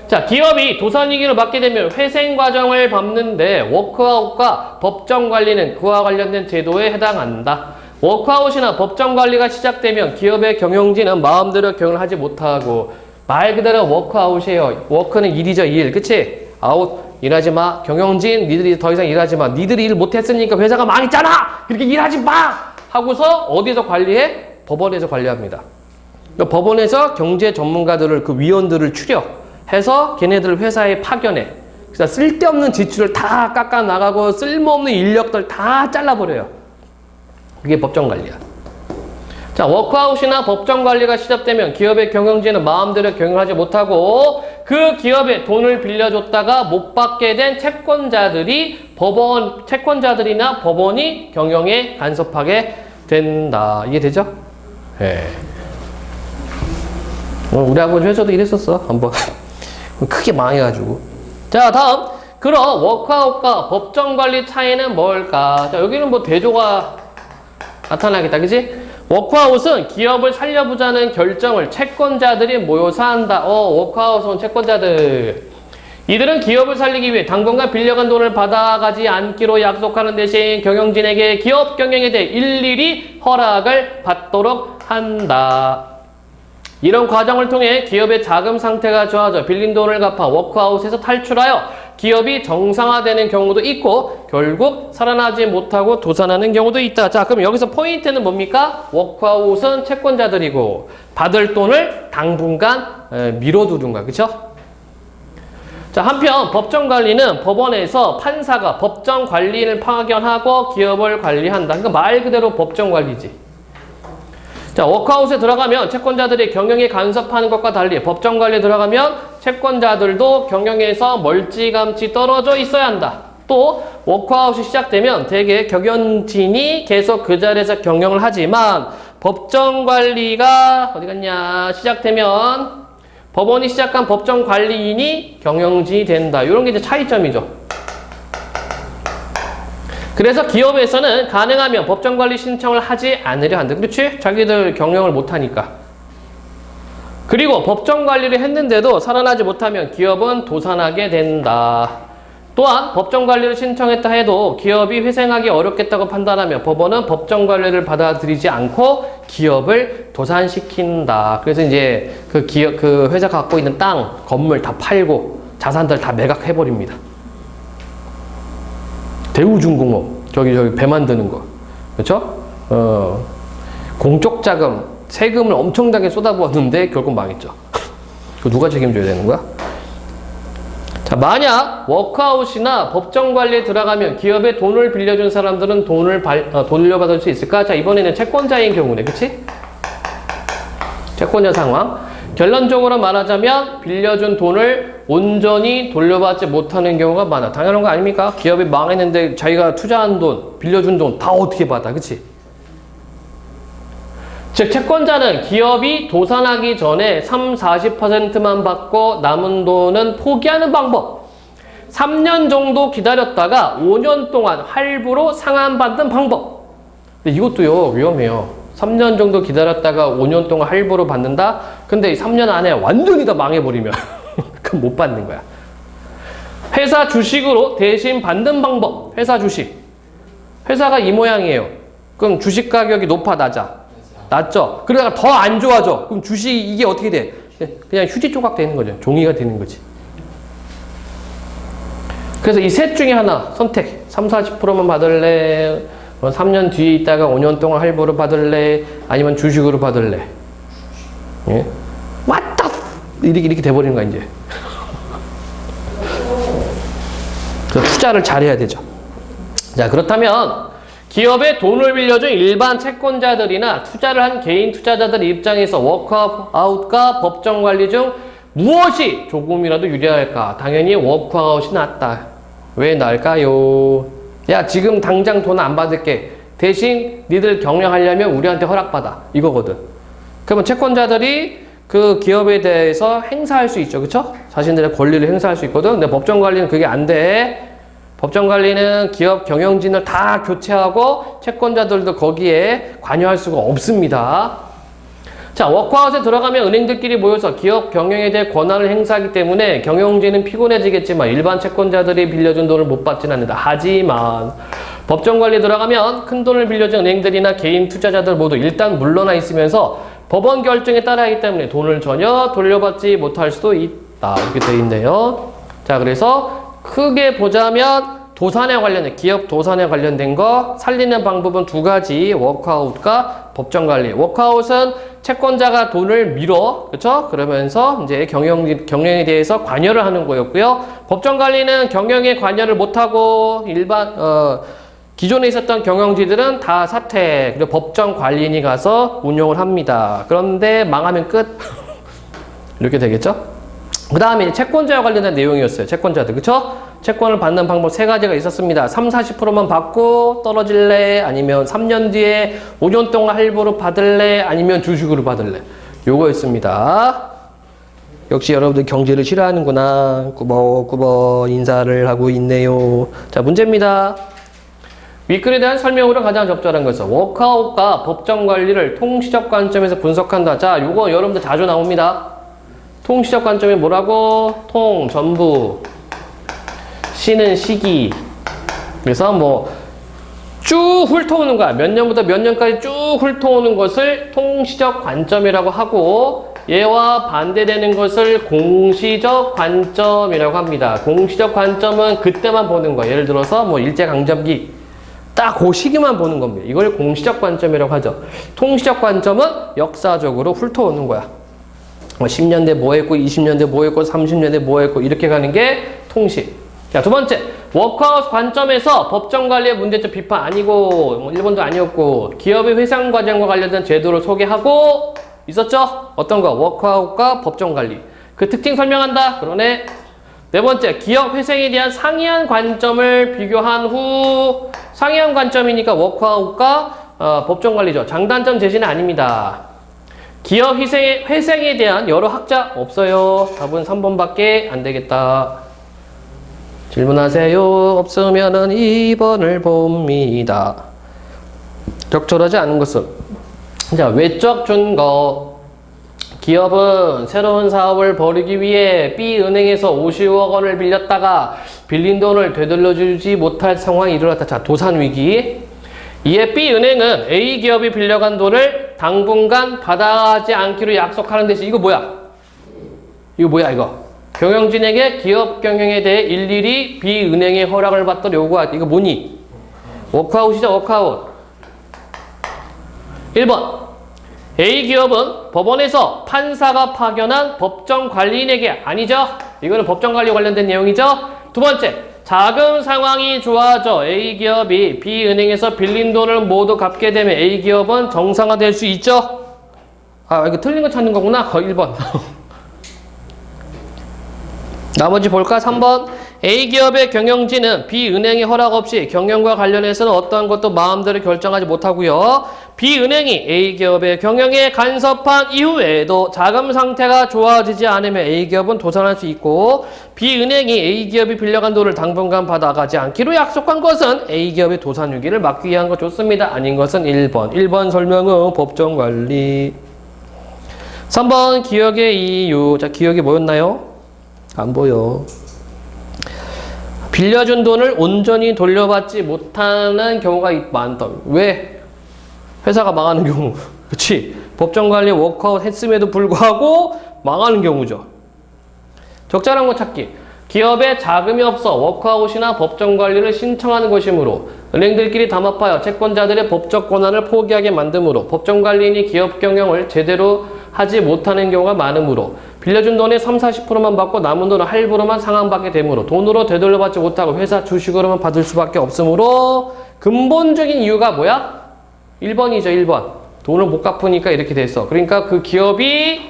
자, 기업이 도산위기를 맞게 되면 회생 과정을 밟는데 워크아웃과 법정 관리는 그와 관련된 제도에 해당한다. 워크아웃이나 법정 관리가 시작되면 기업의 경영진은 마음대로 경영을 하지 못하고 말 그대로 워크아웃이에요. 워크는 일이죠, 일. 그치? 아웃. 일하지 마. 경영진, 니들이 더 이상 일하지 마. 니들이 일 못했으니까 회사가 망했잖아. 그렇게 일하지 마. 하고서 어디서 관리해? 법원에서 관리합니다. 그러니까 법원에서 경제 전문가들을, 그 위원들을 추려해서 걔네들을 회사에 파견해. 그래서 쓸데없는 지출을 다 깎아 나가고 쓸모없는 인력들 다 잘라버려요. 그게 법정 관리야. 자, 워크아웃이나 법정 관리가 시작되면 기업의 경영진은 마음대로 경영하지 못하고 그 기업에 돈을 빌려줬다가 못 받게 된 채권자들이 채권자들이나 법원이 경영에 간섭하게 된다. 이해되죠? 예. 우리 아버지 회사도 이랬었어. 한번. 크게 망해가지고. 자, 다음. 그럼 워크아웃과 법정 관리 차이는 뭘까? 자, 여기는 뭐 대조가 나타나겠다. 그치? 워크아웃은 기업을 살려보자는 결정을 채권자들이 모여서 한다. 워크아웃은 채권자들. 이들은 기업을 살리기 위해 당분간 빌려간 돈을 받아가지 않기로 약속하는 대신 경영진에게 기업 경영에 대해 일일이 허락을 받도록 한다. 이런 과정을 통해 기업의 자금 상태가 좋아져 빌린 돈을 갚아 워크아웃에서 탈출하여 기업이 정상화되는 경우도 있고 결국 살아나지 못하고 도산하는 경우도 있다. 자, 그럼 여기서 포인트는 뭡니까? 워크아웃은 채권자들이고 받을 돈을 당분간 미뤄두는 거야. 그쵸? 자, 한편 법정관리는 법원에서 판사가 법정관리인을 파견하고 기업을 관리한다. 그러니까 말 그대로 법정관리지. 자, 워크아웃에 들어가면 채권자들이 경영에 간섭하는 것과 달리 법정관리에 들어가면 채권자들도 경영에서 멀찌감치 떨어져 있어야 한다. 또 워크아웃이 시작되면 대개 경영진이 계속 그 자리에서 경영을 하지만 법정관리가 어디 갔냐 시작되면 법원이 시작한 법정관리인이 경영진이 된다. 이런 게 이제 차이점이죠. 그래서 기업에서는 가능하면 법정관리 신청을 하지 않으려 한다. 그렇지? 자기들 경영을 못하니까. 그리고 법정관리를 했는데도 살아나지 못하면 기업은 도산하게 된다. 또한 법정관리를 신청했다 해도 기업이 회생하기 어렵겠다고 판단하면 법원은 법정관리를 받아들이지 않고 기업을 도산시킨다. 그래서 이제 그 회사가 갖고 있는 땅, 건물 다 팔고 자산들 다 매각해버립니다. 대우중공업 저기 배 만드는 거, 그렇죠? 공적 자금 세금을 엄청나게 쏟아부었는데 결국 망했죠. 그거 누가 책임져야 되는 거야? 자, 만약 워크아웃이나 법정 관리에 들어가면 기업에 돈을 빌려준 사람들은 돈을 돌려받을 수 있을까? 자, 이번에는 채권자인 경우네, 그렇지? 채권자 상황. 결론적으로 말하자면 빌려준 돈을 온전히 돌려받지 못하는 경우가 많아. 당연한 거 아닙니까? 기업이 망했는데 자기가 투자한 돈, 빌려준 돈 다 어떻게 받아, 그치? 즉 채권자는 기업이 도산하기 전에 40%만 받고 남은 돈은 포기하는 방법. 3년 정도 기다렸다가 5년 동안 할부로 상환받는 방법. 근데 이것도요, 위험해요. 3년 정도 기다렸다가 5년 동안 할부로 받는다? 근데 이 3년 안에 완전히 다 망해버리면 그럼 못 받는 거야. 회사 주식으로 대신 받는 방법. 회사 주식. 회사가 이 모양이에요. 그럼 주식 가격이 높아, 낮아? 낮죠? 그러다가 더 안 좋아져. 그럼 주식 이게 어떻게 돼? 그냥 휴지 조각 되는 거죠. 종이가 되는 거지. 그래서 이 셋 중에 하나 선택. 40%만 받을래? 3년 뒤에 있다가 5년 동안 할부로 받을래? 아니면 주식으로 받을래? 예? 왔다! 이렇게 돼버리는 거야, 이제. 그래서 투자를 잘해야 되죠. 자, 그렇다면 기업에 돈을 빌려준 일반 채권자들이나 투자를 한 개인 투자자들 입장에서 워크아웃과 법정 관리 중 무엇이 조금이라도 유리할까? 당연히 워크아웃이 낫다. 왜 나을까요? 야, 지금 당장 돈 안 받을게. 대신 니들 경영하려면 우리한테 허락받아. 이거거든. 그러면 채권자들이 그 기업에 대해서 행사할 수 있죠. 그쵸? 자신들의 권리를 행사할 수 있거든. 근데 법정 관리는 그게 안 돼. 법정 관리는 기업 경영진을 다 교체하고 채권자들도 거기에 관여할 수가 없습니다. 자, 워크아웃에 들어가면 은행들끼리 모여서 기업 경영에 대해 권한을 행사하기 때문에 경영진은 피곤해지겠지만 일반 채권자들이 빌려준 돈을 못 받지는 않는다. 하지만 법정 관리에 들어가면 큰 돈을 빌려준 은행들이나 개인 투자자들 모두 일단 물러나 있으면서 법원 결정에 따라하기 때문에 돈을 전혀 돌려받지 못할 수도 있다. 이렇게 되어 있네요. 자, 그래서 크게 보자면 도산에 관련된, 기업 도산에 관련된 거 살리는 방법은 두 가지. 워크아웃과 법정 관리. 워크아웃은 채권자가 돈을 밀어, 그렇죠? 그러면서 이제 경영에 대해서 관여를 하는 거였고요. 법정 관리는 경영에 관여를 못하고 기존에 있었던 경영지들은 다 사퇴, 그리고 법정 관리인이 가서 운영을 합니다. 그런데 망하면 끝. 이렇게 되겠죠? 그 다음에 채권자와 관련된 내용이었어요. 채권자들, 그쵸? 채권을 받는 방법 세 가지가 있었습니다. 40-40%만 받고 떨어질래? 아니면 3년 뒤에 5년 동안 할부로 받을래? 아니면 주식으로 받을래? 요거였습니다. 역시 여러분들 경제를 싫어하는구나. 꾸벅꾸벅 인사를 하고 있네요. 자, 문제입니다. 윗글에 대한 설명으로 가장 적절한 것은 워크아웃과 법정 관리를 통시적 관점에서 분석한다. 자, 요거 여러분들 자주 나옵니다. 통시적 관점이 뭐라고? 통, 전부, 시는 시기. 그래서 뭐 쭉 훑어오는 거야. 몇 년부터 몇 년까지 쭉 훑어오는 것을 통시적 관점이라고 하고, 얘와 반대되는 것을 공시적 관점이라고 합니다. 공시적 관점은 그때만 보는 거야. 예를 들어서 뭐 일제강점기 딱 그 시기만 보는 겁니다. 이걸 공시적 관점이라고 하죠. 통시적 관점은 역사적으로 훑어오는 거야. 10년대 뭐 했고, 20년대 뭐 했고, 30년대 뭐 했고, 이렇게 가는 게 통시. 자, 두 번째, 워크아웃 관점에서 법정 관리의 문제점 비판 아니고, 일본도 아니었고, 기업의 회상 과정과 관련된 제도를 소개하고 있었죠? 어떤 거? 워크아웃과 법정 관리. 그 특징 설명한다? 그러네. 네 번째, 기업 회생에 대한 상이한 관점을 비교한 후, 상이한 관점이니까 워크아웃과 법정 관리죠. 장단점 제시는 아닙니다. 기업 회생에 대한 여러 학자 없어요. 답은 3번밖에 안 되겠다. 질문하세요. 없으면은 2번을 봅니다. 적절하지 않은 것은, 자, 외적 준거. 기업은 새로운 사업을 벌이기 위해 B은행에서 50억 원을 빌렸다가 빌린 돈을 되돌려주지 못할 상황이 일어났다. 자, 도산위기. 이에 B은행은 A기업이 빌려간 돈을 당분간 받아가지 않기로 약속하는 대신, 이거 뭐야? 이거 경영진에게 기업 경영에 대해 일일이 B은행의 허락을 받도록 요구하다. 이거 뭐니? 워크아웃이죠, 워크아웃. 1번, A기업은 법원에서 판사가 파견한 법정관리인에게, 아니죠? 이거는 법정관리 관련된 내용이죠? 두 번째, 자금 상황이 좋아져 A기업이 B은행에서 빌린 돈을 모두 갚게 되면 A기업은 정상화될 수 있죠? 아, 이거 틀린 거 찾는 거구나. 1번. 나머지 볼까? 3번. A기업의 경영진은 B은행의 허락 없이 경영과 관련해서는 어떠한 것도 마음대로 결정하지 못하고요. B은행이 A기업의 경영에 간섭한 이후에도 자금 상태가 좋아지지 않으면 A기업은 도산할 수 있고, B은행이 A기업이 빌려간 돈을 당분간 받아가지 않기로 약속한 것은 A기업의 도산 위기를 막기 위한 거 좋습니다. 아닌 것은 1번. 1번 설명은 법정관리. 3번 기억의 이유. 자, 기억이 뭐였나요? 안 보여. 빌려준 돈을 온전히 돌려받지 못하는 경우가 많다. 왜? 회사가 망하는 경우. 그치? 법정관리 워크아웃 했음에도 불구하고 망하는 경우죠. 적절한 거 찾기. 기업에 자금이 없어 워크아웃이나 법정관리를 신청하는 것이므로 은행들끼리 담합하여 채권자들의 법적 권한을 포기하게 만드므로 법정관리인이 기업 경영을 제대로 하지 못하는 경우가 많으므로 빌려준 돈의 30-40%만 받고 남은 돈을 할부로만 상환받게 되므로 돈으로 되돌려받지 못하고 회사 주식으로만 받을 수밖에 없으므로 근본적인 이유가 뭐야? 1번이죠. 1번. 돈을 못 갚으니까 이렇게 됐어. 그러니까 그 기업이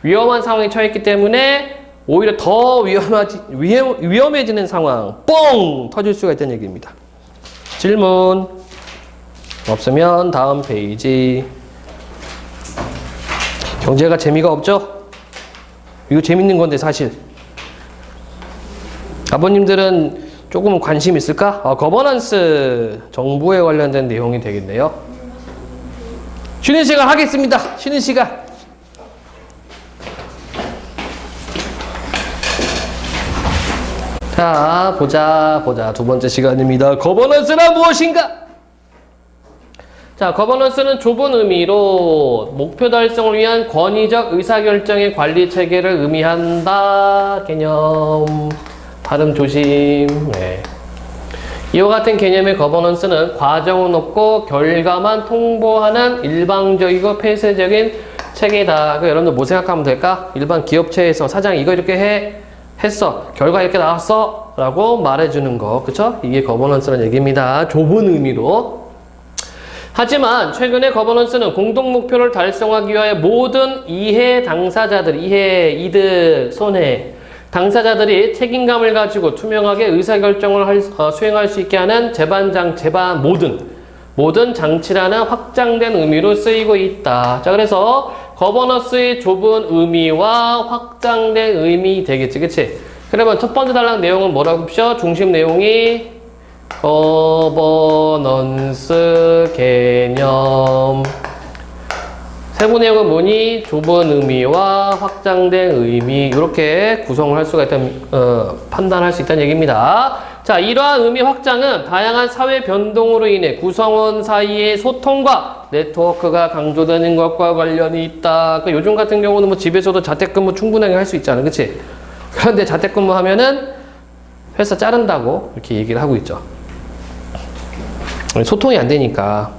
위험한 상황에 처했기 때문에 오히려 더 위험해지는 상황 뻥 터질 수가 있다는 얘기입니다. 질문 없으면 다음 페이지. 경제가 재미가 없죠? 이거 재밌는 건데 사실 아버님들은 조금 관심 있을까? 거버넌스 정부에 관련된 내용이 되겠네요. 쉬는 시간 하겠습니다. 쉬는 시간. 자, 보자. 두 번째 시간입니다. 거버넌스란 무엇인가? 자, 거버넌스는 좁은 의미로 목표 달성을 위한 권위적 의사결정의 관리 체계를 의미한다. 개념. 발음 조심. 네. 이와 같은 개념의 거버넌스는 과정은 없고 결과만 통보하는 일방적이고 폐쇄적인 체계다. 여러분들 뭐 생각하면 될까? 일반 기업체에서 사장이 이거 이렇게 했어. 결과 이렇게 나왔어. 라고 말해주는 거. 그쵸? 이게 거버넌스라는 얘기입니다. 좁은 의미로. 하지만 최근에 거버넌스는 공동 목표를 달성하기 위하여 모든 이해 당사자들, 이득, 손해, 당사자들이 책임감을 가지고 투명하게 의사결정을 수행할 수 있게 하는 모든 장치라는 확장된 의미로 쓰이고 있다. 자, 그래서 거버넌스의 좁은 의미와 확장된 의미 되겠지, 그치? 그러면 첫 번째 달랑 내용은 뭐라고 봅시오? 중심 내용이 거버넌스 개념. 세부 내용은 뭐니? 좁은 의미와 확장된 의미 이렇게 구성을 할 수가 있다는 판단할 수 있다는 얘기입니다. 자, 이러한 의미 확장은 다양한 사회 변동으로 인해 구성원 사이의 소통과 네트워크가 강조되는 것과 관련이 있다. 그러니까 요즘 같은 경우는 뭐 집에서도 자택근무 충분하게 할 수 있잖아, 그렇지? 그런데 자택근무하면은 회사 자른다고 이렇게 얘기를 하고 있죠. 소통이 안 되니까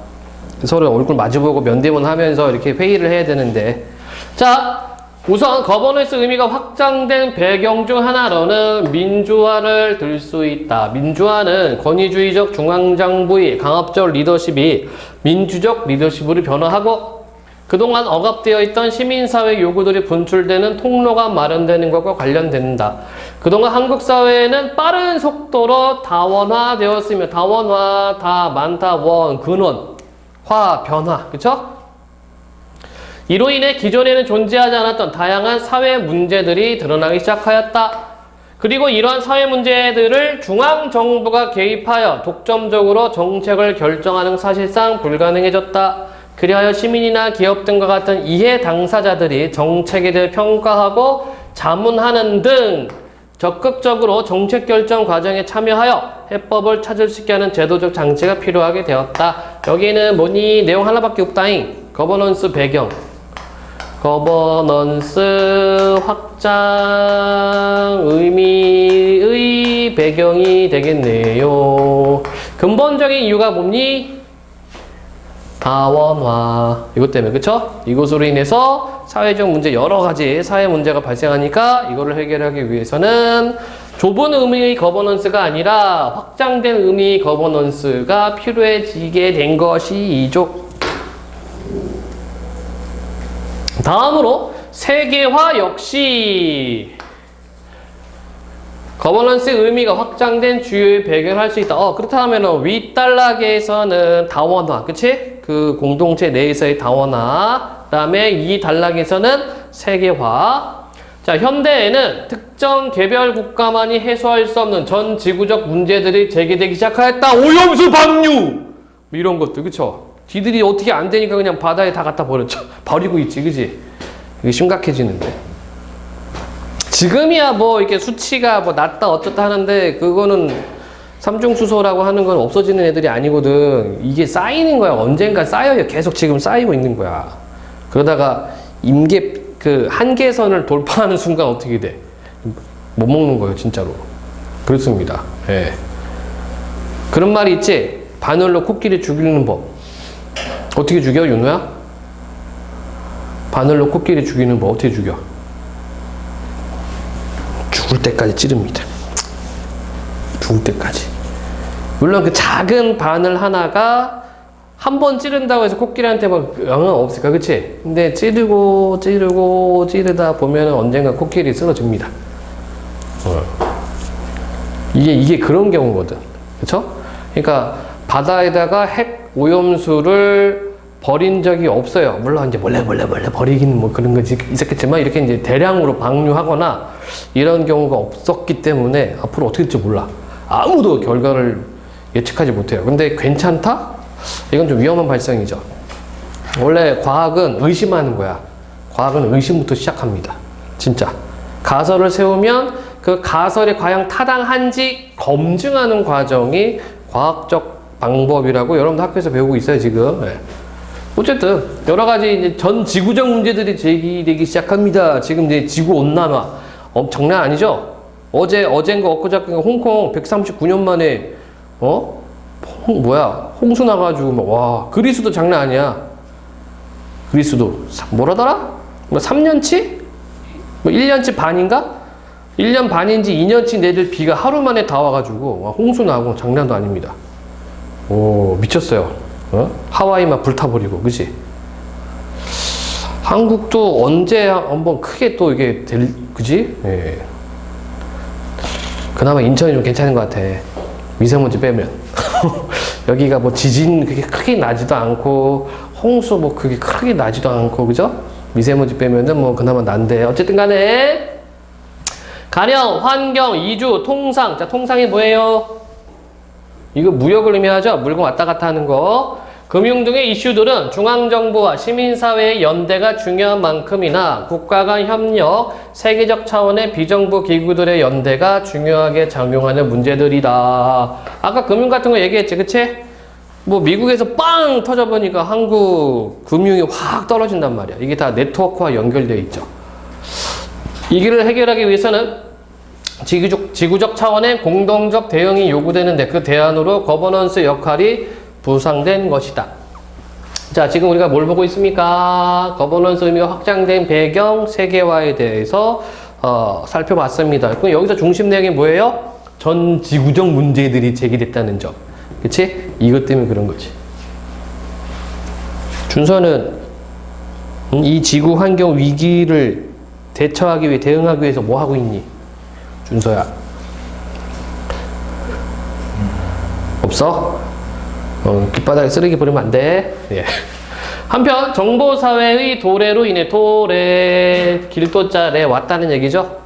서로 얼굴 마주보고 면대면 하면서 이렇게 회의를 해야 되는데, 자, 우선 거버넌스 의미가 확장된 배경 중 하나로는 민주화를 들 수 있다. 민주화는 권위주의적 중앙정부의 강압적 리더십이 민주적 리더십으로 변화하고 그동안 억압되어 있던 시민사회 요구들이 분출되는 통로가 마련되는 것과 관련된다. 그동안 한국 사회는 빠른 속도로 다원화되었으며, 다원화, 다, 많다, 원, 근원, 화, 변화, 그쵸? 이로 인해 기존에는 존재하지 않았던 다양한 사회 문제들이 드러나기 시작하였다. 그리고 이러한 사회 문제들을 중앙정부가 개입하여 독점적으로 정책을 결정하는 사실상 불가능해졌다. 그리하여 시민이나 기업 등과 같은 이해 당사자들이 정책에 대해 평가하고 자문하는 등 적극적으로 정책 결정 과정에 참여하여 해법을 찾을 수 있게 하는 제도적 장치가 필요하게 되었다. 여기는 뭐니? 내용 하나밖에 없다잉. 거버넌스 배경. 거버넌스 확장 의미의 배경이 되겠네요. 근본적인 이유가 뭐니? 다원화. 이것 때문에, 그쵸? 이것으로 인해서 사회적 문제, 여러 가지 사회 문제가 발생하니까 이거를 해결하기 위해서는 좁은 의미의 거버넌스가 아니라 확장된 의미의 거버넌스가 필요해지게 된 것이죠. 다음으로 세계화 역시 거버넌스의 의미가 확장된 주요의 배경을 할 수 있다. 그렇다면 윗단락에서는 다원화, 그치? 그 공동체 내에서의 다원화. 그 다음에 이 단락에서는 세계화. 자, 현대에는 특정 개별 국가만이 해소할 수 없는 전 지구적 문제들이 제기되기 시작하였다. 오염수 방류! 뭐 이런 것들, 그쵸? 지들이 어떻게 안 되니까 그냥 바다에 다 갖다 버렸죠. 버리고 있지, 그치? 이게 심각해지는데. 지금이야 뭐 이렇게 수치가 뭐 낮다 어쩌다 하는데 그거는 삼중수소라고 하는 건 없어지는 애들이 아니거든. 이게 쌓이는 거야. 언젠가 쌓여요. 계속 지금 쌓이고 있는 거야. 그러다가 그 한계선을 돌파하는 순간 어떻게 돼? 못 먹는 거예요, 진짜로. 그렇습니다. 예. 그런 말이 있지. 바늘로 코끼리 죽이는 법. 어떻게 죽여, 윤호야? 바늘로 코끼리 죽이는 법 어떻게 죽여? 죽을 때까지 찌릅니다. 죽을 때까지. 물론 그 작은 바늘 하나가 한 번 찌른다고 해서 코끼리한테 막 영향 없을까, 그치? 근데 찌르다 보면 언젠가 코끼리 쓰러집니다. 이게 그런 경우거든. 그쵸? 그러니까 바다에다가 핵 오염수를 버린 적이 없어요. 물론 이제 몰래 버리긴 뭐 그런 거지 있었겠지만 이렇게 이제 대량으로 방류하거나 이런 경우가 없었기 때문에 앞으로 어떻게 될지 몰라. 아무도 결과를 예측하지 못해요. 근데 괜찮다? 이건 좀 위험한 발상이죠. 원래 과학은 의심하는 거야. 과학은 의심부터 시작합니다. 진짜. 가설을 세우면 그 가설이 과연 타당한지 검증하는 과정이 과학적 방법이라고 여러분도 학교에서 배우고 있어요, 지금. 네. 어쨌든 여러 가지 이제 전 지구적 문제들이 제기되기 시작합니다. 지금 이제 지구 온난화 장난 아니죠? 어젠가 엊그저께가 홍콩 139년 만에 홍수 나가지고 막, 와, 그리스도 장난 아니야. 그리스도 뭐라더라? 뭐 3년치? 뭐 1년치 반인가? 1년 반인지 2년치 내릴 비가 하루 만에 다 와가지고 와, 홍수 나고 장난도 아닙니다. 오, 미쳤어요. 하와이만 불타버리고, 그치? 한국도 언제 한번 크게 또 이게 그치? 예. 그나마 인천이 좀 괜찮은 것 같아. 미세먼지 빼면. 여기가 뭐 지진 그게 크게 나지도 않고, 홍수 뭐 그게 크게 나지도 않고, 그죠? 미세먼지 빼면은 뭐 그나마 난데. 어쨌든 간에, 가령, 환경, 이주, 통상. 자, 통상이 뭐예요? 이거 무역을 의미하죠? 물건 왔다 갔다 하는 거. 금융 등의 이슈들은 중앙정부와 시민사회의 연대가 중요한 만큼이나 국가 간 협력, 세계적 차원의 비정부 기구들의 연대가 중요하게 작용하는 문제들이다. 아까 금융 같은 거 얘기했지, 그치? 뭐 미국에서 빵 터져보니까 한국 금융이 확 떨어진단 말이야. 이게 다 네트워크와 연결되어 있죠. 이 길을 해결하기 위해서는 지구적 차원의 공동적 대응이 요구되는데 그 대안으로 거버넌스 역할이 부상된 것이다. 자, 지금 우리가 뭘 보고 있습니까? 거버넌스 의미가 확장된 배경, 세계화에 대해서 살펴봤습니다. 그럼 여기서 중심 내용이 뭐예요? 전 지구적 문제들이 제기됐다는 점. 그치? 이것 때문에 그런 거지. 준서는 이 지구 환경 위기를 대처하기 위해, 대응하기 위해서 뭐 하고 있니? 준서야. 없어? 길바닥에 쓰레기 버리면 안 돼. 예. 한편 정보사회의 도래로 인해 길도자에 왔다는 얘기죠.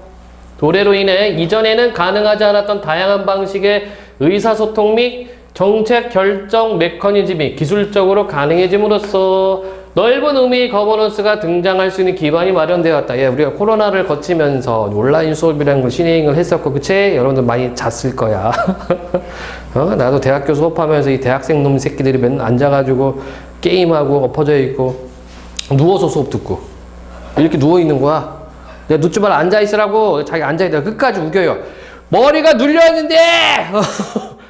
도래로 인해 이전에는 가능하지 않았던 다양한 방식의 의사소통 및 정책 결정 메커니즘이 기술적으로 가능해짐으로써 넓은 의미의 거버넌스가 등장할 수 있는 기반이 마련되었다. 예, 우리가 코로나를 거치면서 온라인 수업이라는 걸 시행을 했었고, 그치? 여러분들 많이 잤을 거야. 나도 대학교 수업하면서 이 대학생 놈 새끼들이 맨날 앉아가지고 게임하고 엎어져 있고, 누워서 수업 듣고, 이렇게 누워있는 거야. 내가 눕지 말라 앉아있으라고, 자기 앉아있다가 끝까지 우겨요. 머리가 눌려있는데!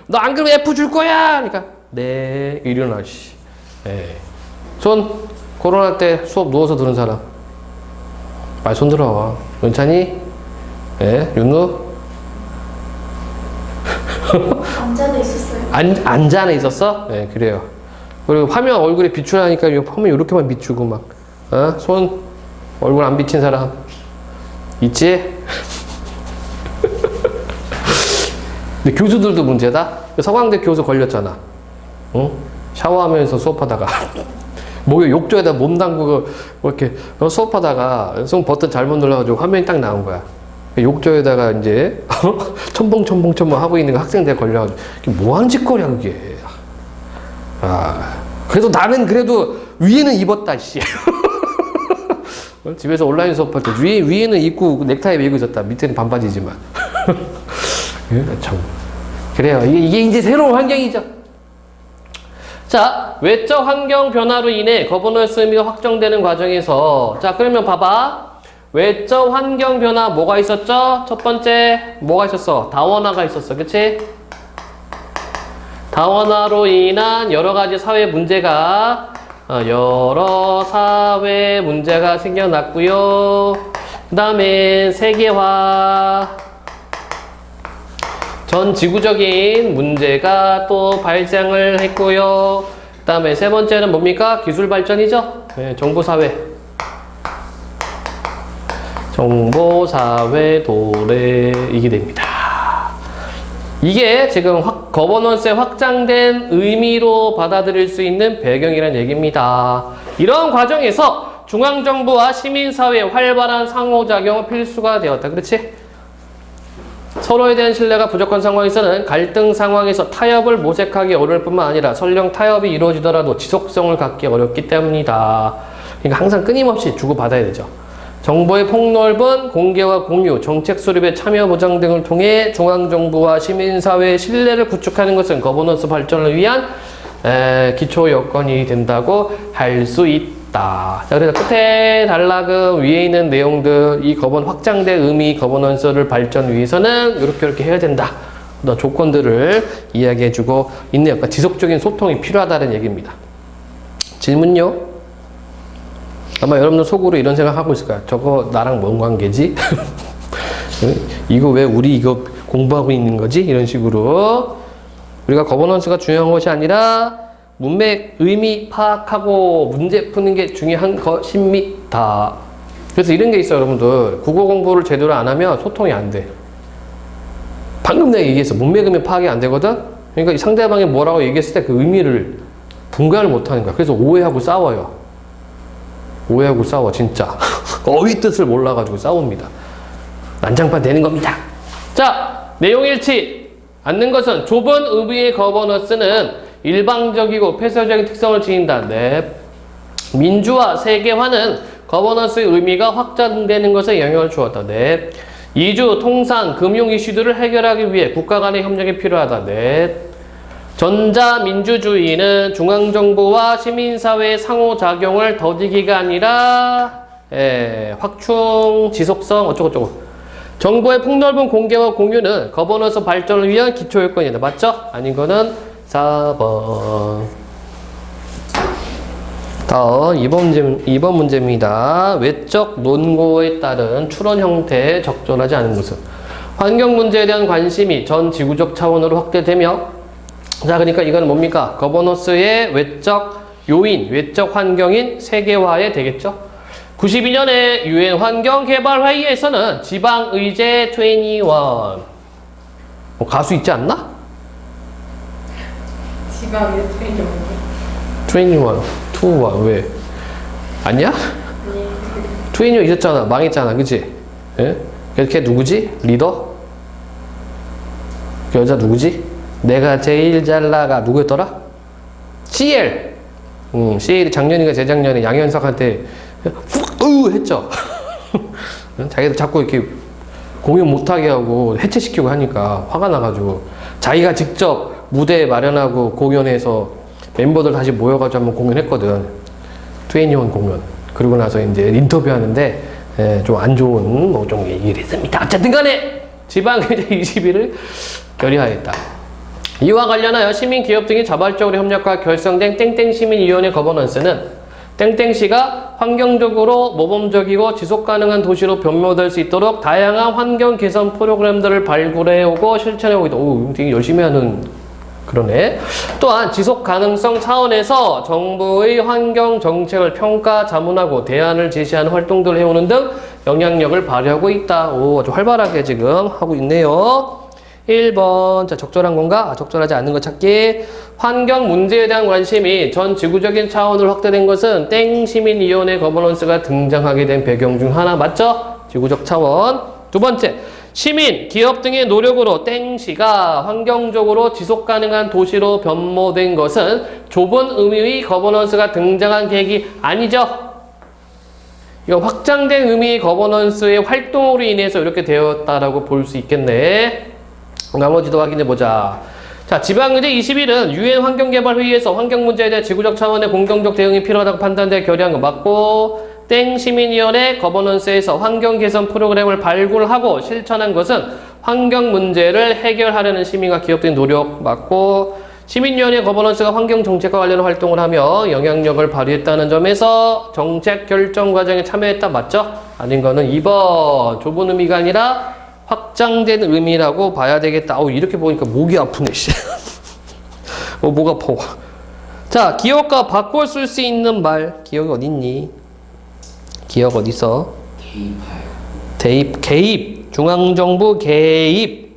너 안 그러면 F 줄 거야! 그러니까, 네, 일어나, 씨. 예. 손, 코로나 때 수업 누워서 들은 사람. 빨리 손 들어. 괜찮니? 예, 윤우? 앉아는 있었어요. 앉아는 있었어? 네, 그래요. 그리고 화면 얼굴에 비추라니까 화면 이렇게만 비추고 막, 손, 얼굴 안 비친 사람 있지? 근데 교수들도 문제다. 서강대 교수 걸렸잖아. 응? 샤워하면서 수업하다가 목에 욕조에다 몸 담그고 이렇게 수업하다가 손 버튼 잘못 눌러가지고 화면이 딱 나온 거야. 욕조에다가 이제 첨벙 하고 있는 거 학생들 걸려가지고 뭐 하는 짓거리야 그게. 아, 그래도 나는 그래도 위에는 입었다 씨. 집에서 온라인 수업할 때 위에는 입고 넥타이 메고 있었다. 밑에는 반바지지만. 참. 그래요. 이게 이제 새로운 환경이죠. 자, 외적 환경 변화로 인해 거버넌스 의미가 확정되는 과정에서 자, 그러면 봐봐. 외적 환경 변화 뭐가 있었죠? 첫 번째 뭐가 있었어? 다원화가 있었어. 그치? 다원화로 인한 여러 가지 사회 문제가 생겨났고요. 그 다음에 세계화 전 지구적인 문제가 또 발생을 했고요. 그 다음에 세 번째는 뭡니까? 기술 발전이죠. 네, 정보사회 도래 이게 됩니다. 이게 지금 거버넌스의 확장된 의미로 받아들일 수 있는 배경이라는 얘기입니다. 이런 과정에서 중앙정부와 시민사회의 활발한 상호작용은 필수가 되었다. 그렇지? 서로에 대한 신뢰가 부족한 상황에서는 갈등 상황에서 타협을 모색하기 어려울 뿐만 아니라 설령 타협이 이루어지더라도 지속성을 갖기 어렵기 때문이다. 그러니까 항상 끊임없이 주고받아야 되죠. 정보의 폭넓은 공개와 공유, 정책 수립의 참여 보장 등을 통해 중앙정부와 시민사회의 신뢰를 구축하는 것은 거버넌스 발전을 위한 기초 여건이 된다고 할 수 있다. 자, 그래서 끝에 단락은 위에 있는 내용들, 이 확장된 의미 거버넌스를 발전 위해서는 이렇게 해야 된다. 어떤 조건들을 이야기해주고 있네요. 그러니까 지속적인 소통이 필요하다는 얘기입니다. 질문요? 아마 여러분들 속으로 이런 생각하고 있을 거야. 저거 나랑 뭔 관계지? 이거 왜 우리 이거 공부하고 있는 거지? 이런 식으로 우리가 거버넌스가 중요한 것이 아니라 문맥 의미 파악하고 문제 푸는 게 중요한 것입니다. 그래서 이런 게 있어요. 여러분들 국어 공부를 제대로 안 하면 소통이 안 돼. 방금 내가 얘기했어. 문맥 의미 파악이 안 되거든? 그러니까 상대방이 뭐라고 얘기했을 때 그 의미를 분간을 못 하는 거야. 그래서 오해하고 싸워요. 진짜. 어휘 뜻을 몰라가지고 싸웁니다. 난장판 되는 겁니다. 자, 내용 일치 않는 것은 좁은 의미의 거버넌스는 일방적이고 폐쇄적인 특성을 지닌다. 네. 민주화, 세계화는 거버넌스의 의미가 확장되는 것에 영향을 주었다. 네. 이주, 통상, 금융 이슈들을 해결하기 위해 국가 간의 협력이 필요하다. 네. 전자민주주의는 중앙정부와 시민사회의 상호작용을 더디기가 아니라 확충, 지속성 어쩌고저쩌고. 정보의 폭넓은 공개와 공유는 거버넌스 발전을 위한 기초요건이다. 맞죠? 아닌 거는 4번. 다음 2번 문제입니다. 외적 논고에 따른 추론 형태에 적절하지 않은 것은 환경 문제에 대한 관심이 전 지구적 차원으로 확대되며 자, 그러니까 이건 뭡니까? 거버넌스의 외적 요인, 외적 환경인 세계화에 되겠죠? 92년에 UN 환경개발회의에서는 지방의제 21 가수 있지 않나? 지방의 21 왜? 아니야? 21 있었잖아. 망했잖아. 그치? 예? 걔 누구지? 리더? 그 여자 누구지? 내가 제일 잘 나가 누구였더라? CL. CL이 작년인가 재작년에 양현석한테 했죠. 자기도 자꾸 이렇게 공연 못하게 하고 해체시키고 하니까 화가 나가지고 자기가 직접 무대 마련하고 공연해서 멤버들 다시 모여가지고 한번 공연했거든. 21 공연. 그러고 나서 이제 인터뷰하는데 좀 안 좋은 좀 얘기를 했습니다. 어쨌든 간에 지방의제 20일을 결의하였다. 이와 관련하여 시민, 기업 등이 자발적으로 협력하여 결성된 땡땡시민위원회 거버넌스는 땡땡시가 환경적으로 모범적이고 지속가능한 도시로 변모될 수 있도록 다양한 환경 개선 프로그램들을 발굴해오고 실천해오고 있다. 오, 되게 열심히 하는 그러네. 또한 지속 가능성 차원에서 정부의 환경 정책을 평가, 자문하고 대안을 제시하는 활동들을 해오는 등 영향력을 발휘하고 있다. 오, 아주 활발하게 지금 하고 있네요. 1번. 자, 적절한 건가? 적절하지 않는 것 찾기. 환경 문제에 대한 관심이 전 지구적인 차원으로 확대된 것은 땡 시민위원회 거버넌스가 등장하게 된 배경 중 하나. 맞죠? 지구적 차원. 두 번째. 시민, 기업 등의 노력으로 땡시가 환경적으로 지속가능한 도시로 변모된 것은 좁은 의미의 거버넌스가 등장한 계획이 아니죠. 이거 확장된 의미의 거버넌스의 활동으로 인해서 이렇게 되었다라고 볼 수 있겠네. 나머지도 확인해보자. 자, 지방의제 21은 유엔 환경개발회의에서 환경 문제에 대한 지구적 차원의 공정적 대응이 필요하다고 판단돼 결의한 거 맞고, 땡 시민위원회 거버넌스에서 환경 개선 프로그램을 발굴하고 실천한 것은 환경 문제를 해결하려는 시민과 기업들의 노력 맞고, 시민위원회 거버넌스가 환경 정책과 관련 활동을 하며 영향력을 발휘했다는 점에서 정책 결정 과정에 참여했다. 맞죠? 아닌 거는 2번. 좁은 의미가 아니라 확장된 의미라고 봐야 되겠다. 이렇게 보니까 목이 아프네, 씨. 목 아파. 자, 기억과 바꿔 쓸 수 있는 말. 기억이 어딨니? 기억 어디서? 개입하여. 개입. 중앙정부 개입.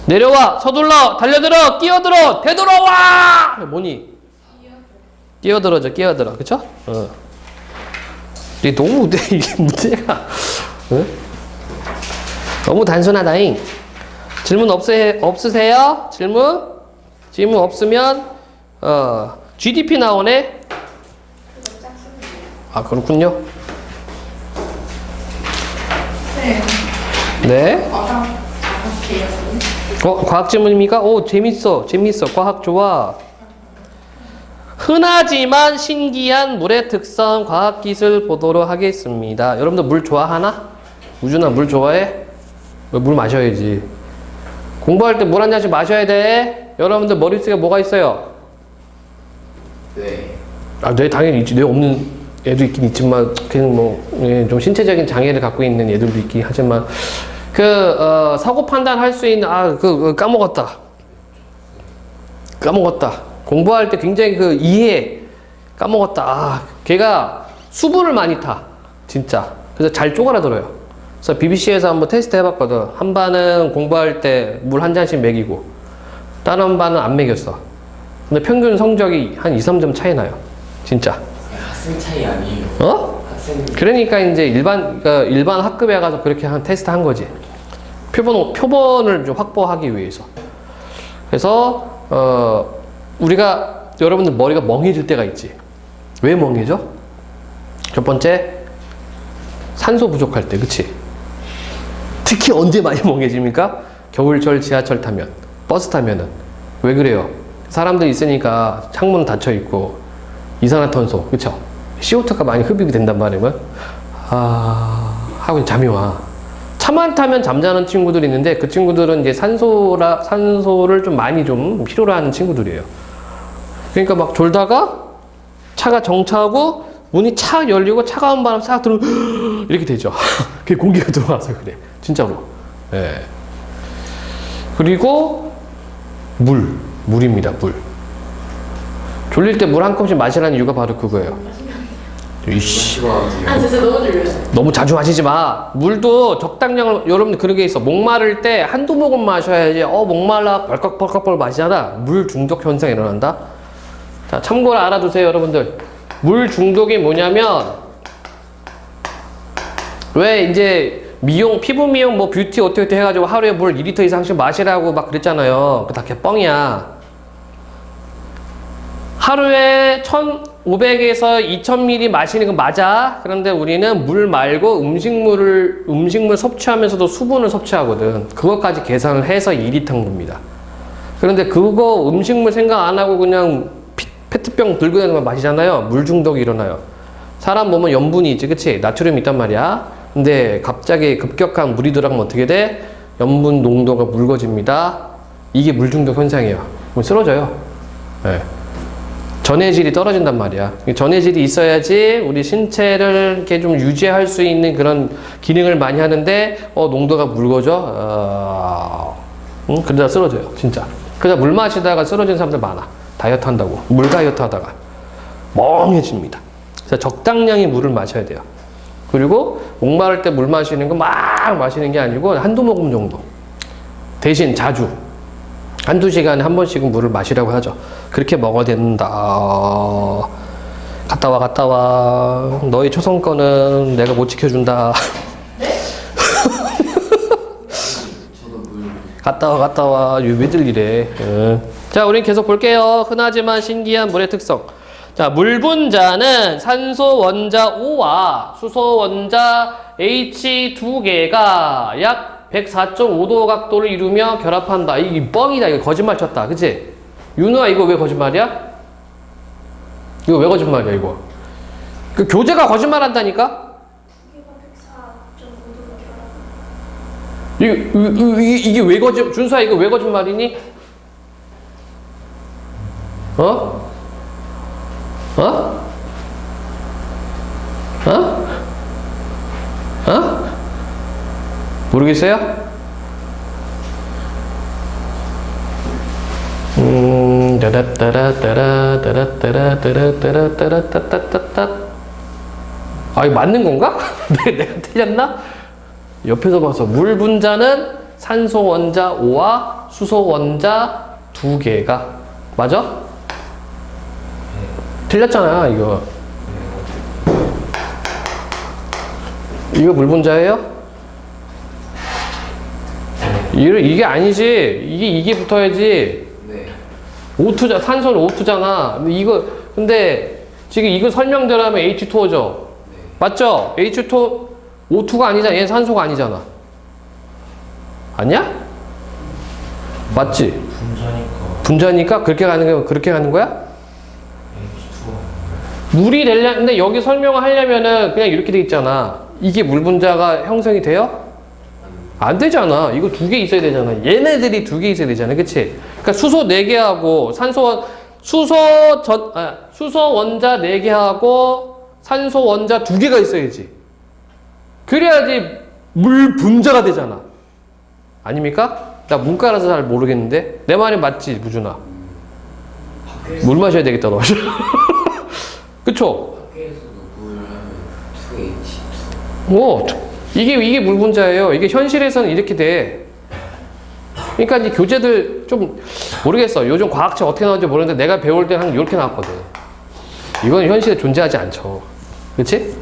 내려와, 서둘러, 달려들어, 끼어들어, 되돌아와! 뭐니? 끼어들어져, 끼어들어. 그쵸? 이게 너무, 이게 문제가. 응? 너무 단순하다잉. 질문 없으세요? 질문? 질문 없으면, GDP 나오네? 아, 그렇군요. 네. 과학 질문입니까? 오, 재밌어. 과학 좋아. 흔하지만 신기한 물의 특성, 과학기술 보도록 하겠습니다. 여러분들 물 좋아하나? 우준아, 물 좋아해? 물 마셔야지. 공부할 때 물 한 잔씩 마셔야 돼. 여러분들 머릿속에 뭐가 있어요? 네. 아, 뇌 당연히 있지. 뇌 없는 애도 있긴 있지만, 그냥 좀 신체적인 장애를 갖고 있는 애들도 있긴 하지만, 사고 판단할 수 있는, 까먹었다. 공부할 때 굉장히 이해, 까먹었다. 걔가 수분을 많이 타. 진짜. 그래서 잘 쪼그라들어요. 그래서 BBC에서 한번 테스트 해봤거든. 한 반은 공부할 때 물 한 잔씩 먹이고, 다른 반은 안 먹였어. 근데 평균 성적이 한 2, 3점 차이 나요. 진짜. 학생 차이 아니에요. 학생. 그러니까 이제 일반 학급에 가서 그렇게 테스트 한 거지. 표본을 좀 확보하기 위해서. 그래서, 우리가, 여러분들 머리가 멍해질 때가 있지. 왜 멍해져? 첫 번째, 산소 부족할 때, 그치? 특히 언제 많이 멍해집니까? 겨울철 지하철 타면, 버스 타면은. 왜 그래요? 사람들이 있으니까 창문 닫혀 있고, 이산화탄소, 그쵸? CO2가 많이 흡입이 된단 말이에요. 하고 잠이 와. 차만 타면 잠자는 친구들이 있는데 그 친구들은 이제 산소를 좀 많이 좀 필요로 하는 친구들이에요. 그러니까 막 졸다가 차가 정차하고 문이 착 열리고 차가운 바람 싹 들어오면 이렇게 되죠. 그게 공기가 들어와서 그래. 진짜로. 예. 그리고 물입니다. 물. 졸릴 때 물 한 컵씩 마시라는 이유가 바로 그거예요. 이씨. 진짜 너무 졸려요. 너무 자주 마시지 마. 물도 적당량을, 여러분들 그런 게 있어. 목마를 때 한두 모금 마셔야지. 목말라 벌컥벌컥 마시잖아. 물 중독 현상이 일어난다. 자, 참고로 알아두세요, 여러분들. 물 중독이 뭐냐면, 왜 이제 피부 미용, 뷰티 어떻게 해가지고 하루에 물 2리터 이상씩 마시라고 막 그랬잖아요. 그거 다 개뻥이야. 하루에 1,500에서 2,000ml 마시는 거 맞아. 그런데 우리는 물 말고 음식물 섭취하면서도 수분을 섭취하거든. 그것까지 계산을 해서 2리터인 겁니다. 그런데 그거 음식물 생각 안 하고 그냥 페트병 들고 다니면 마시잖아요. 물 중독이 일어나요. 사람 몸은 염분이 있지, 그치? 나트륨이 있단 말이야. 근데 갑자기 급격한 물이 들어가면 어떻게 돼? 염분 농도가 묽어집니다. 이게 물 중독 현상이에요. 그럼 쓰러져요. 네. 전해질이 떨어진단 말이야. 전해질이 있어야지 우리 신체를 이렇게 좀 유지할 수 있는 그런 기능을 많이 하는데, 농도가 묽어져? 응? 그러다 쓰러져요, 진짜. 그러다 물 마시다가 쓰러진 사람들 많아. 다이어트 한다고. 물 다이어트 하다가. 멍해집니다. 그래서 적당량의 물을 마셔야 돼요. 그리고 목마를 때 물 마시는 거 막 마시는 게 아니고 한두 모금 정도. 대신 자주. 한두 시간에 한 번씩은 물을 마시라고 하죠. 그렇게 먹어야 된다. 갔다 와. 너희 초성권은 내가 못 지켜준다. 저도 물. 갔다 와. 왜들 이래. 응. 자, 우린 계속 볼게요. 흔하지만 신기한 물의 특성. 자, 물 분자는 산소 원자 O와 수소 원자 H 두 개가 약 104.5도 각도를 이루며 결합한다. 이게 뻥이다. 이거 거짓말 쳤다. 그치? 윤우야, 이거 왜 거짓말이야? 이거 왜 거짓말이야, 이거? 그 교재가 거짓말 한다니까? 이게 104.5도가 결합. 이게 왜 준수야, 이거 왜 거짓말이니? 어? 어? 어? 어? 모르겠어요? 아, 이거 맞는 건가? 내가 틀렸나? 옆에서 봐서 물 분자는 산소 원자 O와 수소 원자 두 개가 맞아? 틀렸잖아, 이거. 이거 물 분자예요? 이게 아니지. 이게 붙어야지. 네. O2자, 산소는 O2잖아. 근데 지금 이거 설명대로 하면 H2O죠. 네. 맞죠? H2, O2가 아니잖아. 얘는 산소가 아니잖아. 아니야? 맞지? 분자니까 그렇게 가는 거야? 물이 되려는데 여기 설명을 하려면은 그냥 이렇게 돼 있잖아. 이게 물 분자가 형성이 돼요? 안 되잖아. 이거 두 개 있어야 되잖아. 얘네들이 두 개 있어야 되잖아. 그치? 그러니까 수소 4개하고 수소 원자 4개하고 산소 원자 2개가 있어야지. 그래야지 물 분자가 되잖아. 아닙니까? 나 문과라서 잘 모르겠는데. 내 말이 맞지, 무준아? 물 마셔야 되겠다, 너. 그쵸? 학교에서도 물 하면 2H2. 오, 이게 물 분자예요. 이게 현실에서는 이렇게 돼. 그러니까 이제 교재들 좀 모르겠어. 요즘 과학책 어떻게 나오는지 모르는데 내가 배울 때는 한 이렇게 나왔거든. 이건 현실에 존재하지 않죠. 그렇지?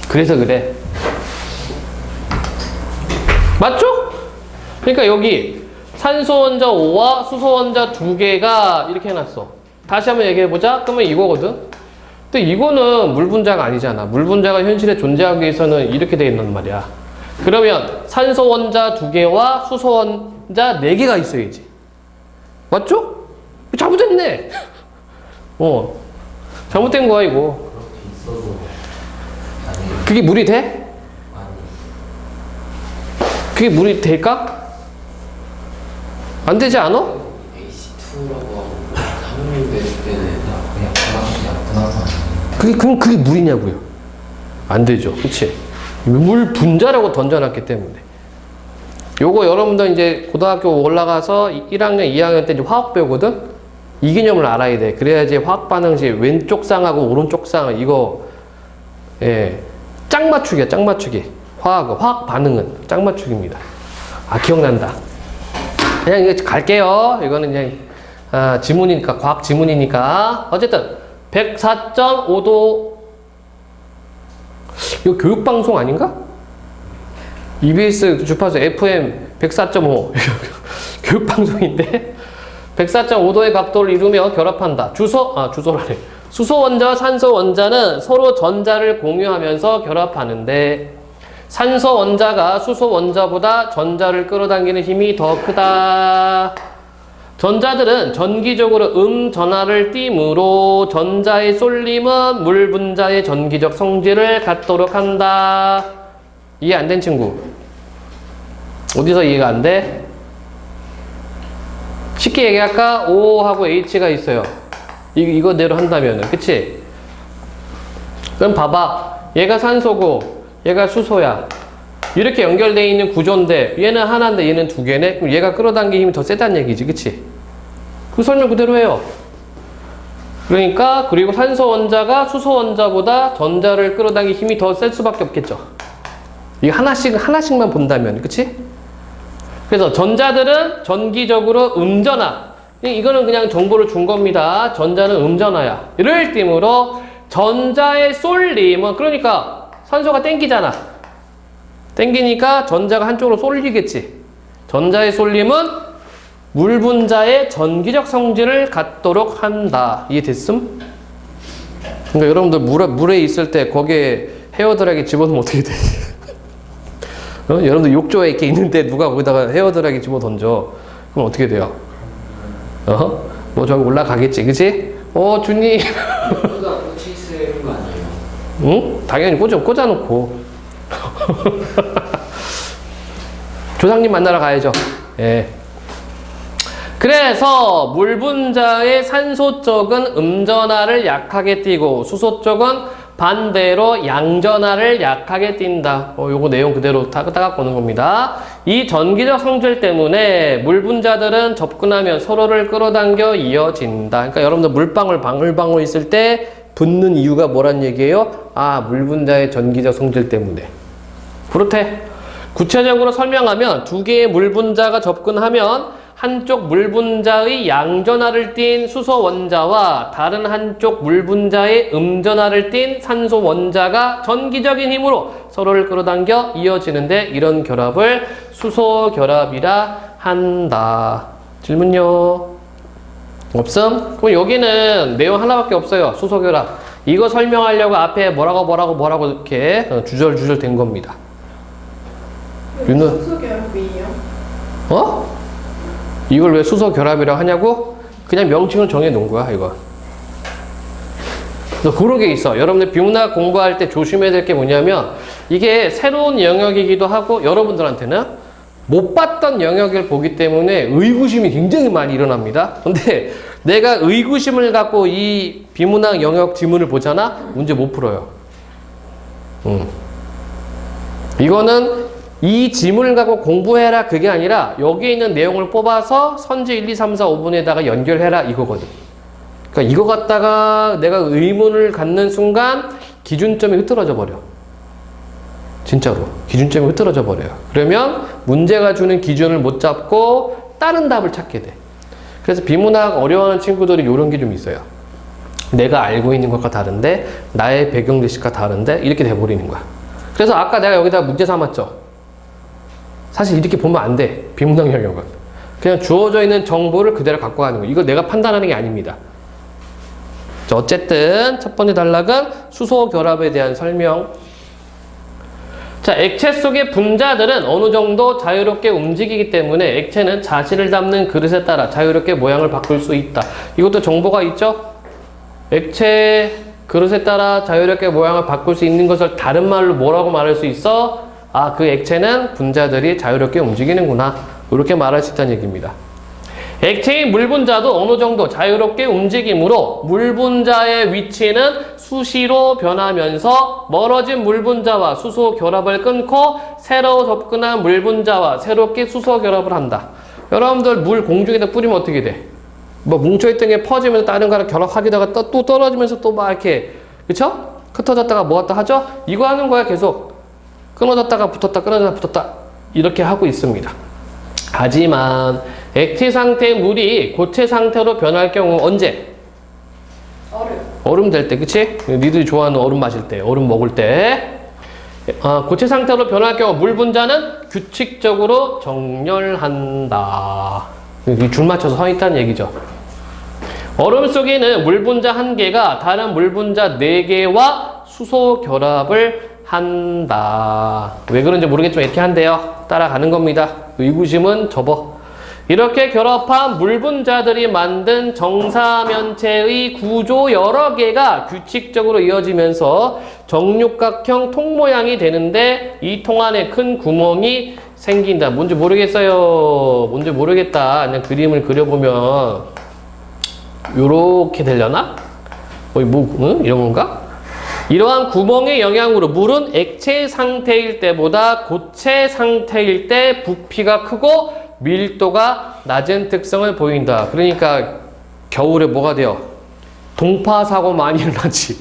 그래서 그래. 맞죠? 그러니까 여기 산소 원자 O와 수소 원자 2개가 이렇게 해놨어. 다시 한번 얘기해보자. 그러면 이거거든. 근데 이거는 물 분자가 아니잖아. 물 분자가 현실에 존재하기 위해서는 이렇게 돼 있단 말이야. 그러면 산소 원자 2개와 수소 원자 4개가 있어야지. 맞죠? 잘못했네. 잘못된 거야, 이거. 그렇게 있어도 아니. 그게 물이 돼? 아니. 그게 물이 될까? 안 되지 않아? H2라고 하고 사모님 뵀을 때는 그냥 분화수 그럼 그게 물이냐고요? 안 되죠. 그치? 물 분자라고 던져놨기 때문에. 요거 여러분들 이제 고등학교 올라가서 1학년, 2학년 때 이제 화학 배우거든? 이 개념을 알아야 돼. 그래야지 화학 반응 시 왼쪽 쌍하고 오른쪽 쌍, 이거, 짝 맞추기야, 짝 맞추기. 화학 반응은 짝 맞추기입니다. 아, 기억난다. 그냥 이거 갈게요. 이거는 그냥, 지문이니까, 과학 지문이니까. 어쨌든, 104.5도, 이거 교육방송 아닌가? EBS 주파수 FM 104.5. 교육방송인데? 104.5도의 각도를 이루며 결합한다. 주소라네. 수소 원자와 산소 원자는 서로 전자를 공유하면서 결합하는데, 산소 원자가 수소 원자보다 전자를 끌어당기는 힘이 더 크다. 전자들은 전기적으로 전하를 띠므로 전자의 쏠림은 물 분자의 전기적 성질을 갖도록 한다. 이해 안 된 친구? 어디서 이해가 안 돼? 쉽게 얘기할까? O하고 H가 있어요. 이거대로 한다면은, 그치? 그럼 봐봐. 얘가 산소고, 얘가 수소야. 이렇게 연결되어 있는 구조인데 얘는 하나인데 얘는 두 개네? 그럼 얘가 끌어당긴 힘이 더 세다는 얘기지, 그치? 그 설명 그대로 해요. 그러니까 그리고 산소 원자가 수소 원자보다 전자를 끌어당긴 힘이 더 셀 수밖에 없겠죠. 이거 하나씩만 본다면, 그치? 그래서 전자들은 전기적으로 음전하. 이거는 그냥 정보를 준 겁니다. 전자는 음전하야. 이를 띠므로 전자의 쏠림은, 그러니까 산소가 땡기잖아. 땡기니까 전자가 한쪽으로 쏠리겠지. 전자의 쏠림은 물 분자의 전기적 성질을 갖도록 한다. 이해됐음? 그러니까 여러분들 물에 있을 때 거기에 헤어드라이기 집어넣으면 어떻게 돼? 여러분들 욕조에 이렇게 있는데 누가 거기다가 헤어드라이기 집어 던져. 그럼 어떻게 돼요? 뭐 저기 올라가겠지, 그치? 준이. 보다 꽂혀 있어야 하는 거 아니에요? 응? 당연히 꽂아놓고. 조상님 만나러 가야죠. 예. 그래서 물 분자의 산소 쪽은 음전하를 약하게 띠고 수소 쪽은 반대로 양전하를 약하게 띈다. 요거 내용 그대로 따가 보는 겁니다. 이 전기적 성질 때문에 물 분자들은 접근하면 서로를 끌어당겨 이어진다. 그러니까 여러분들 물방울 방울방울 있을 때 붙는 이유가 뭐란 얘기예요? 물 분자의 전기적 성질 때문에. 그렇대. 구체적으로 설명하면 두 개의 물 분자가 접근하면 한쪽 물 분자의 양전하를 띤 수소 원자와 다른 한쪽 물 분자의 음전하를 띤 산소 원자가 전기적인 힘으로 서로를 끌어당겨 이어지는데 이런 결합을 수소 결합이라 한다. 질문요? 없음? 그럼 여기는 내용 하나밖에 없어요. 수소 결합. 이거 설명하려고 앞에 뭐라고 이렇게 주절주절 된 겁니다. 수소 결합이에요? 이걸 왜 수소 결합이라고 하냐고? 그냥 명칭을 정해 놓은 거야, 이거. 그래서 그런 게 있어. 여러분들 비문학 공부할 때 조심해야 될 게 뭐냐면 이게 새로운 영역이기도 하고 여러분들한테는 못 봤던 영역을 보기 때문에 의구심이 굉장히 많이 일어납니다. 근데 내가 의구심을 갖고 이 비문학 영역 지문을 보잖아? 문제 못 풀어요. 이거는 이 지문을 갖고 공부해라 그게 아니라 여기에 있는 내용을 뽑아서 선지 1, 2, 3, 4, 5분에다가 연결해라 이거거든. 그러니까 이거 갖다가 내가 의문을 갖는 순간 기준점이 흐트러져 버려. 진짜로 기준점이 흐트러져 버려요. 그러면 문제가 주는 기준을 못 잡고 다른 답을 찾게 돼. 그래서 비문학 어려워하는 친구들이 이런 게 좀 있어요. 내가 알고 있는 것과 다른데 나의 배경 지식과 다른데 이렇게 돼버리는 거야. 그래서 아까 내가 여기다 문제 삼았죠. 사실 이렇게 보면 안 돼. 비문학 영역은. 그냥 주어져 있는 정보를 그대로 갖고 가는 거예요. 이거 내가 판단하는 게 아닙니다. 자, 어쨌든 첫 번째 단락은 수소 결합에 대한 설명. 자, 액체 속의 분자들은 어느 정도 자유롭게 움직이기 때문에 액체는 자신을 담는 그릇에 따라 자유롭게 모양을 바꿀 수 있다. 이것도 정보가 있죠? 액체 그릇에 따라 자유롭게 모양을 바꿀 수 있는 것을 다른 말로 뭐라고 말할 수 있어? 그 액체는 분자들이 자유롭게 움직이는구나. 이렇게 말할 수 있다는 얘기입니다. 액체인 물 분자도 어느 정도 자유롭게 움직이므로 물 분자의 위치는 수시로 변하면서 멀어진 물 분자와 수소 결합을 끊고 새로 접근한 물 분자와 새롭게 수소 결합을 한다. 여러분들 물 공중에다 뿌리면 어떻게 돼? 뭐 뭉쳐있던 게 퍼지면서 다른 거랑 결합하기다가 또 떨어지면서 또 막 이렇게, 그쵸? 흩어졌다가 모았다 하죠? 이거 하는 거야, 계속. 끊어졌다가 붙었다, 끊어졌다가 붙었다. 이렇게 하고 있습니다. 하지만 액체 상태의 물이 고체 상태로 변할 경우 언제? 얼음 될 때, 그치? 니들이 좋아하는 얼음 마실 때, 얼음 먹을 때. 고체 상태로 변할 경우 물 분자는 규칙적으로 정렬한다. 줄 맞춰서 서 있다는 얘기죠. 얼음 속에는 물 분자 1개가 다른 물 분자 4개와 수소 결합을 한다. 왜 그런지 모르겠지만 이렇게 한대요. 따라가는 겁니다. 의구심은 접어. 이렇게 결합한 물 분자들이 만든 정사면체의 구조 여러 개가 규칙적으로 이어지면서 정육각형 통 모양이 되는데 이 통 안에 큰 구멍이 생긴다. 뭔지 모르겠어요. 뭔지 모르겠다. 그냥 그림을 그려보면 요렇게 되려나? 이런 건가? 이러한 구멍의 영향으로 물은 액체 상태일 때보다 고체 상태일 때 부피가 크고 밀도가 낮은 특성을 보인다. 그러니까 겨울에 뭐가 돼요? 동파 사고 많이 일어나지.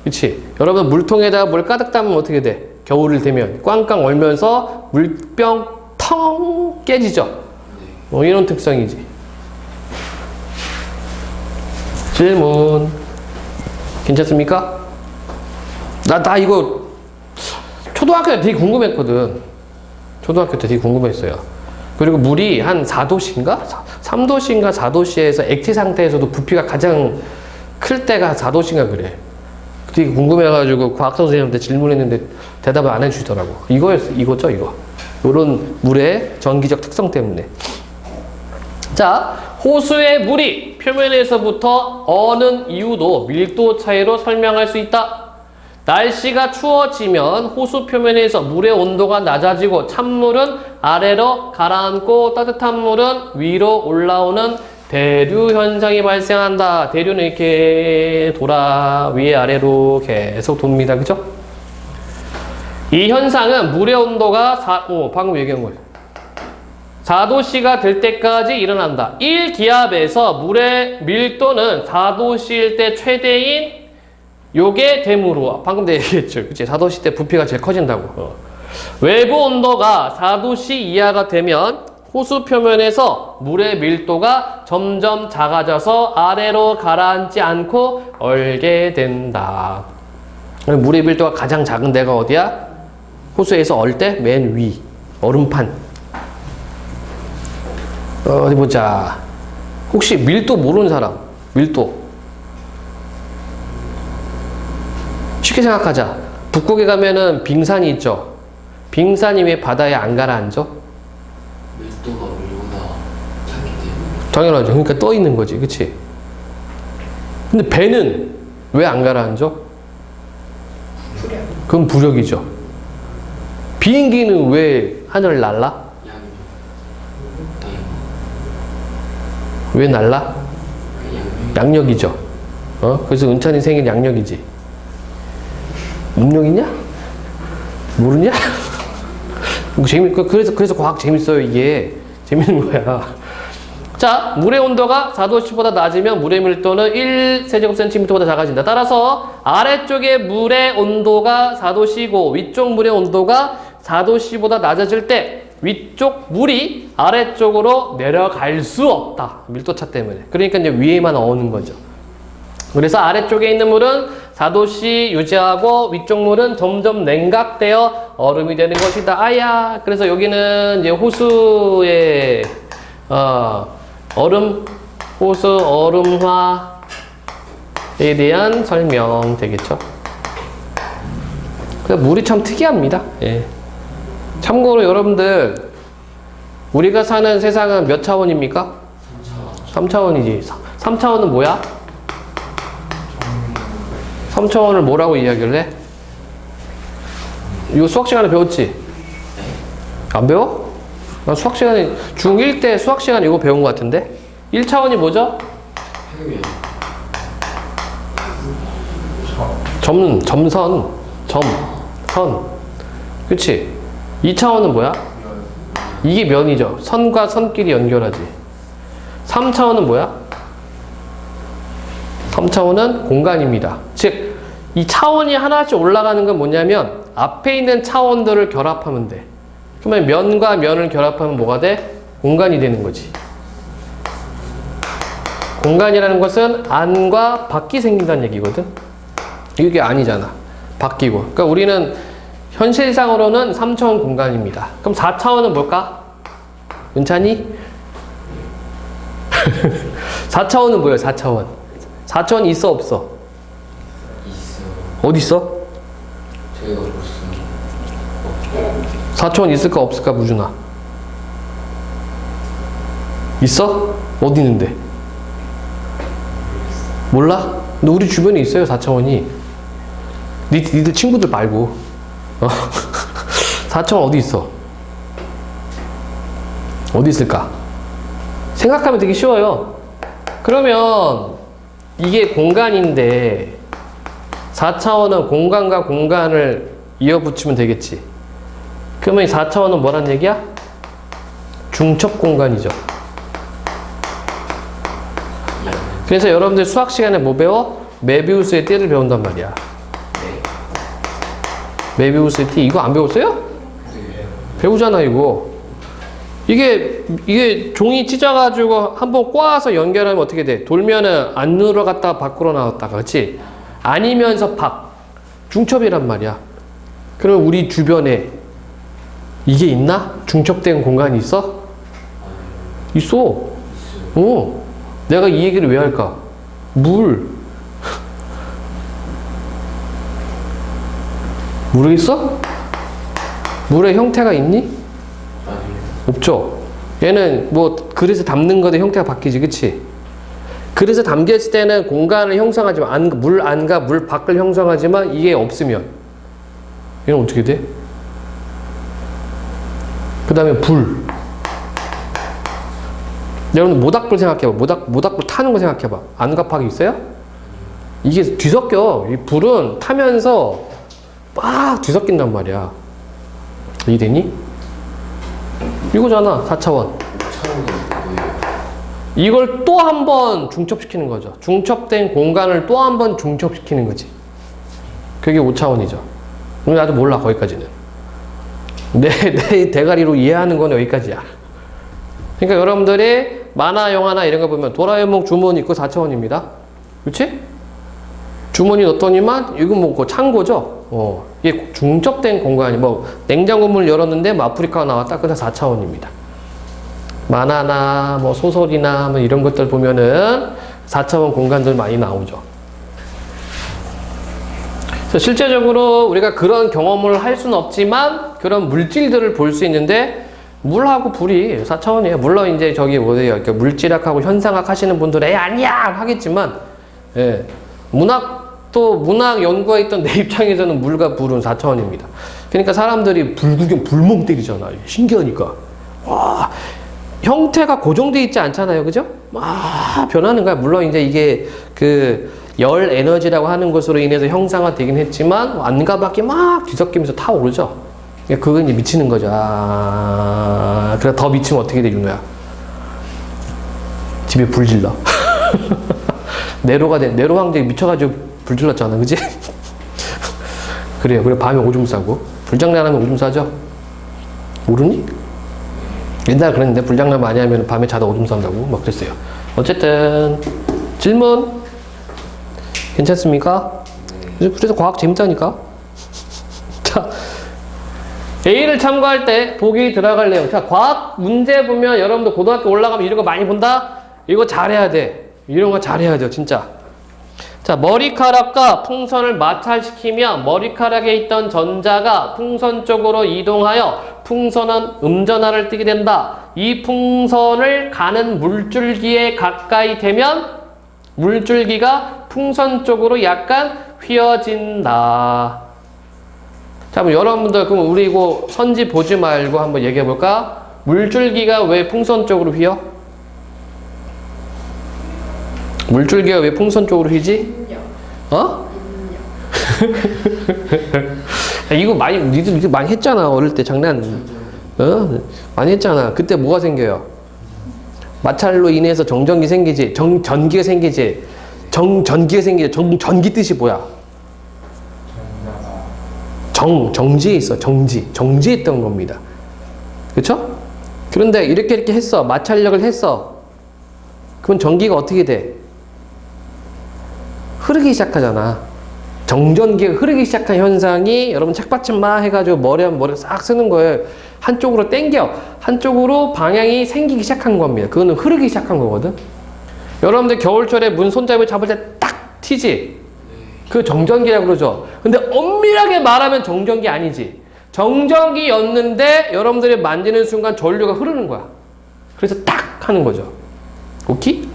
그치? 여러분 물통에다가 물 가득 담으면 어떻게 돼? 겨울을 되면 꽝꽝 얼면서 물병 텅 깨지죠? 이런 특성이지. 질문. 괜찮습니까? 나 이거 초등학교 때 되게 궁금했거든. 초등학교 때 되게 궁금했어요. 그리고 물이 한 4도씨인가? 3도씨인가 4도씨에서 액체 상태에서도 부피가 가장 클 때가 4도씨인가 그래. 되게 궁금해가지고 과학 선생님한테 질문했는데 대답을 안 해주시더라고. 이거죠, 이거. 요런 물의 전기적 특성 때문에. 자, 호수의 물이 표면에서부터 어는 이유도 밀도 차이로 설명할 수 있다. 날씨가 추워지면 호수 표면에서 물의 온도가 낮아지고 찬물은 아래로 가라앉고 따뜻한 물은 위로 올라오는 대류 현상이 발생한다. 대류는 이렇게 돌아 위에 아래로 계속 돕니다. 그죠? 이 현상은 물의 온도가 방금 얘기한 거예요. 4도씨가 될 때까지 일어난다. 1기압에서 물의 밀도는 4도씨일 때 최대인 요게 됨으로 방금 내가 얘기했죠. 그치? 4도씨 때 부피가 제일 커진다고. 외부 온도가 4도씨 이하가 되면 호수 표면에서 물의 밀도가 점점 작아져서 아래로 가라앉지 않고 얼게 된다. 물의 밀도가 가장 작은 데가 어디야? 호수에서 얼 때 맨 위, 얼음판. 어디 보자. 혹시 밀도 모르는 사람? 밀도. 쉽게 생각하자. 북극에 가면은 빙산이 있죠. 빙산이 왜 바다에 안 가라앉아? 밀도가 물보다 작기 때문에. 당연하죠. 그러니까 떠 있는 거지, 그치? 근데 배는 왜 안 가라앉아? 그건 부력이죠. 비행기는 왜 하늘을 날아? 왜 날아? 양력이죠. 그래서 은찬이 생일 양력이지. 음력이냐? 모르냐? 그래서 과학 재밌어요, 이게. 재밌는 거야. 자, 물의 온도가 4도씨보다 낮으면 물의 밀도는 1세제곱센티미터보다 작아진다. 따라서 아래쪽의 물의 온도가 4도씨고 위쪽 물의 온도가 4도씨보다 낮아질 때 위쪽 물이 아래쪽으로 내려갈 수 없다. 밀도차 때문에. 그러니까 이제 위에만 어는 거죠. 그래서 아래쪽에 있는 물은 4도씨 유지하고 위쪽 물은 점점 냉각되어 얼음이 되는 것이다. 아야. 그래서 여기는 이제 호수의 호수 얼음화에 대한 설명 되겠죠. 그래서 물이 참 특이합니다. 예. 참고로 여러분들 우리가 사는 세상은 몇 차원입니까? 3차원이지. 3차원은 뭐야? 3차원을 뭐라고 이야기를 해? 이거 수학 시간에 배웠지? 안 배워? 나 수학 시간에 중1 때 수학 시간에 이거 배운 것 같은데? 1차원이 뭐죠? 점선. 그치? 2차원은 뭐야? 이게 면이죠. 선과 선끼리 연결하지. 3차원은 뭐야? 3차원은 공간입니다. 즉, 이 차원이 하나씩 올라가는 건 뭐냐면 앞에 있는 차원들을 결합하면 돼. 그러면 면과 면을 결합하면 뭐가 돼? 공간이 되는 거지. 공간이라는 것은 안과 밖이 생긴다는 얘기거든. 이게 아니잖아. 바뀌고. 그러니까 우리는 현실상으로는 3차원 공간입니다. 그럼 4차원은 뭘까? 은찬이? 4차원은 뭐예요? 4차원. 4차원 있어 없어? 있어. 어디 있어? 제가 없어. 4차원 있을까 없을까 무준아? 있어? 어디 있는데? 몰라? 근데 우리 주변에 있어요 4차원이. 니들 친구들 말고. 4차원 어디 있어? 어디 있을까? 생각하면 되게 쉬워요. 그러면 이게 공간인데 4차원은 공간과 공간을 이어붙이면 되겠지. 그러면 이 4차원은 뭐란 얘기야? 중첩 공간이죠. 그래서 여러분들 수학 시간에 뭐 배워? 메비우스의 띠를 배운단 말이야. 메비우스의 띠 이거 안 배웠어요? 배우잖아 이거. 이게 종이 찢어가지고 한번 꼬아서 연결하면 어떻게 돼? 돌면은 안으로 갔다가 밖으로 나왔다가, 그렇지? 아니면서 밖. 중첩이란 말이야. 그러면 우리 주변에 이게 있나? 중첩된 공간이 있어? 있어. 내가 이 얘기를 왜 할까? 물. 모르겠어? 물의 형태가 있니? 없죠. 얘는 뭐 그릇에 담는 거で형태가 바뀌지, 그치? 그릇에 담겼을 때는 공간을 형성하지만 물 안과 물 밖을 형성하지만 이게 없으면 얘는 어떻게 돼? 그 다음에 불. 여러분 모닥불 생각해봐. 모닥불 타는 거 생각해봐. 안과 밖이 있어요? 이게 뒤섞여. 이 불은 타면서 막 뒤섞인단 말이야. 이해되니? 이거잖아, 4차원. 이걸 또 한 번 중첩시키는 거죠. 중첩된 공간을 또 한 번 중첩시키는 거지. 그게 5차원이죠. 나도 몰라, 거기까지는. 내 대가리로 이해하는 건 여기까지야. 그러니까 여러분들이 만화, 영화나 이런 거 보면 도라에몽 주머니 있고 4차원입니다. 그렇지? 주머니 넣더니만 이건 뭐 창고죠. 이게 중첩된 공간이 뭐 냉장고 문을 열었는데 뭐 아프리카가 나왔다. 그래서 4차원입니다. 만화나 뭐 소설이나 뭐 이런 것들 보면은 4차원 공간들 많이 나오죠. 그래서 실제적으로 우리가 그런 경험을 할 수는 없지만 그런 물질들을 볼 수 있는데 물하고 불이 4차원이에요. 물론 이제 저기 뭐예요? 물질학하고 현상학 하시는 분들은 아니야 하겠지만, 예. 문학 연구에 있던 내 입장에서는 물과 불은 4차원입니다. 그러니까 사람들이 불구경 불멍 때리잖아. 신기하니까. 와, 형태가 고정되어 있지 않잖아요. 그죠? 막 변하는 거야. 물론 이제 이게 그 열 에너지라고 하는 것으로 인해서 형상화되긴 했지만 안과 밖이 막 뒤섞이면서 타오르죠. 그건 이제 미치는 거죠. 그래 더 미치면 어떻게 돼, 윤호야? 집에 불 질러. 네로 황제 미쳐가지고 불 질렀잖아, 그지? 그래요. 그래 밤에 오줌 싸고 불장난하면 오줌 싸죠? 모르니? 옛날 그랬는데 불장난 많이 하면 밤에 자다 오줌 싼다고 막 그랬어요. 어쨌든 질문 괜찮습니까? 그래서 과학 재밌다니까. 자, A를 참고할 때 보기 들어갈 내용. 자, 과학 문제 보면 여러분들 고등학교 올라가면 이런 거 많이 본다? 이거 잘해야 돼. 이런 거 잘해야 돼요, 진짜. 자, 머리카락과 풍선을 마찰시키면 머리카락에 있던 전자가 풍선 쪽으로 이동하여 풍선은 음전하를 띠게 된다. 이 풍선을 가는 물줄기에 가까이 되면 물줄기가 풍선 쪽으로 약간 휘어진다. 자, 그럼 여러분들, 그럼 우리 이거 선지 보지 말고 한번 얘기해 볼까? 물줄기가 왜 풍선 쪽으로 휘어? 물줄기가 왜 풍선 쪽으로 휘지? 이거 니들 이거 많이 했잖아. 어릴 때 장난. 많이 했잖아. 그때 뭐가 생겨요? 마찰로 인해서 정전기 생기지. 전기가 생기지. 전기가 생기지. 전기 뜻이 뭐야? 정지에 있어. 정지에 있던 겁니다. 그쵸? 그런데 이렇게 했어. 마찰력을 했어. 그럼 전기가 어떻게 돼? 흐르기 시작하잖아. 정전기가 흐르기 시작한 현상이 여러분 책받침 마 해가지고 머리 싹 쓰는 거예요. 한쪽으로 당겨. 한쪽으로 방향이 생기기 시작한 겁니다. 그거는 흐르기 시작한 거거든. 여러분들 겨울철에 문 손잡이 잡을 때 딱 튀지? 그 정전기라고 그러죠. 근데 엄밀하게 말하면 정전기 아니지. 정전기였는데 여러분들이 만지는 순간 전류가 흐르는 거야. 그래서 딱 하는 거죠. 오케이?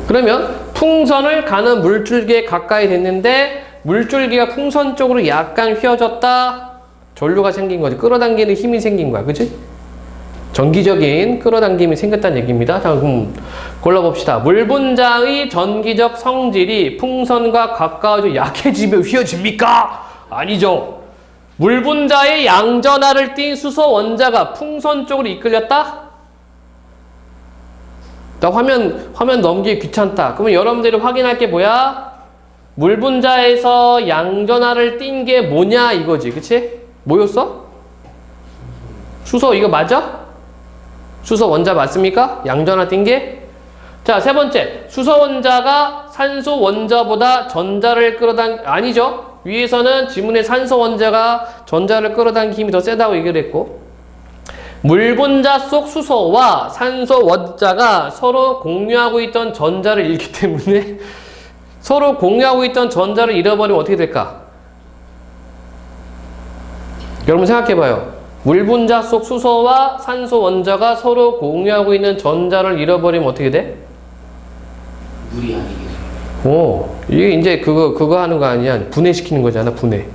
그러면 풍선을 가는 물줄기에 가까이 됐는데 물줄기가 풍선 쪽으로 약간 휘어졌다. 전류가 생긴 거지. 끌어당기는 힘이 생긴 거야. 그치? 전기적인 끌어당김이 생겼다는 얘기입니다. 자, 그럼 골라봅시다. 물 분자의 전기적 성질이 풍선과 가까워져 약해지며 휘어집니까? 아니죠. 물 분자의 양전하를 띤 수소 원자가 풍선 쪽으로 이끌렸다? 나 화면 넘기기 귀찮다. 그러면 여러분들이 확인할 게 뭐야? 물 분자에서 양전하를 띈 게 뭐냐 이거지. 그치? 뭐였어? 수소 이거 맞아? 수소 원자 맞습니까? 양전하 띈 게? 자, 세 번째. 수소 원자가 산소 원자보다 전자를 아니죠? 위에서는 지문에 산소 원자가 전자를 끌어당긴 힘이 더 세다고 얘기를 했고, 물 분자 속 수소와 산소 원자가 서로 공유하고 있던 전자를 잃기 때문에 서로 공유하고 있던 전자를 잃어버리면 어떻게 될까? 여러분 생각해봐요. 물 분자 속 수소와 산소 원자가 서로 공유하고 있는 전자를 잃어버리면 어떻게 돼? 물이 아니게 돼요. 오, 이게 이제 그거 하는 거 아니야? 분해시키는 거잖아, 분해.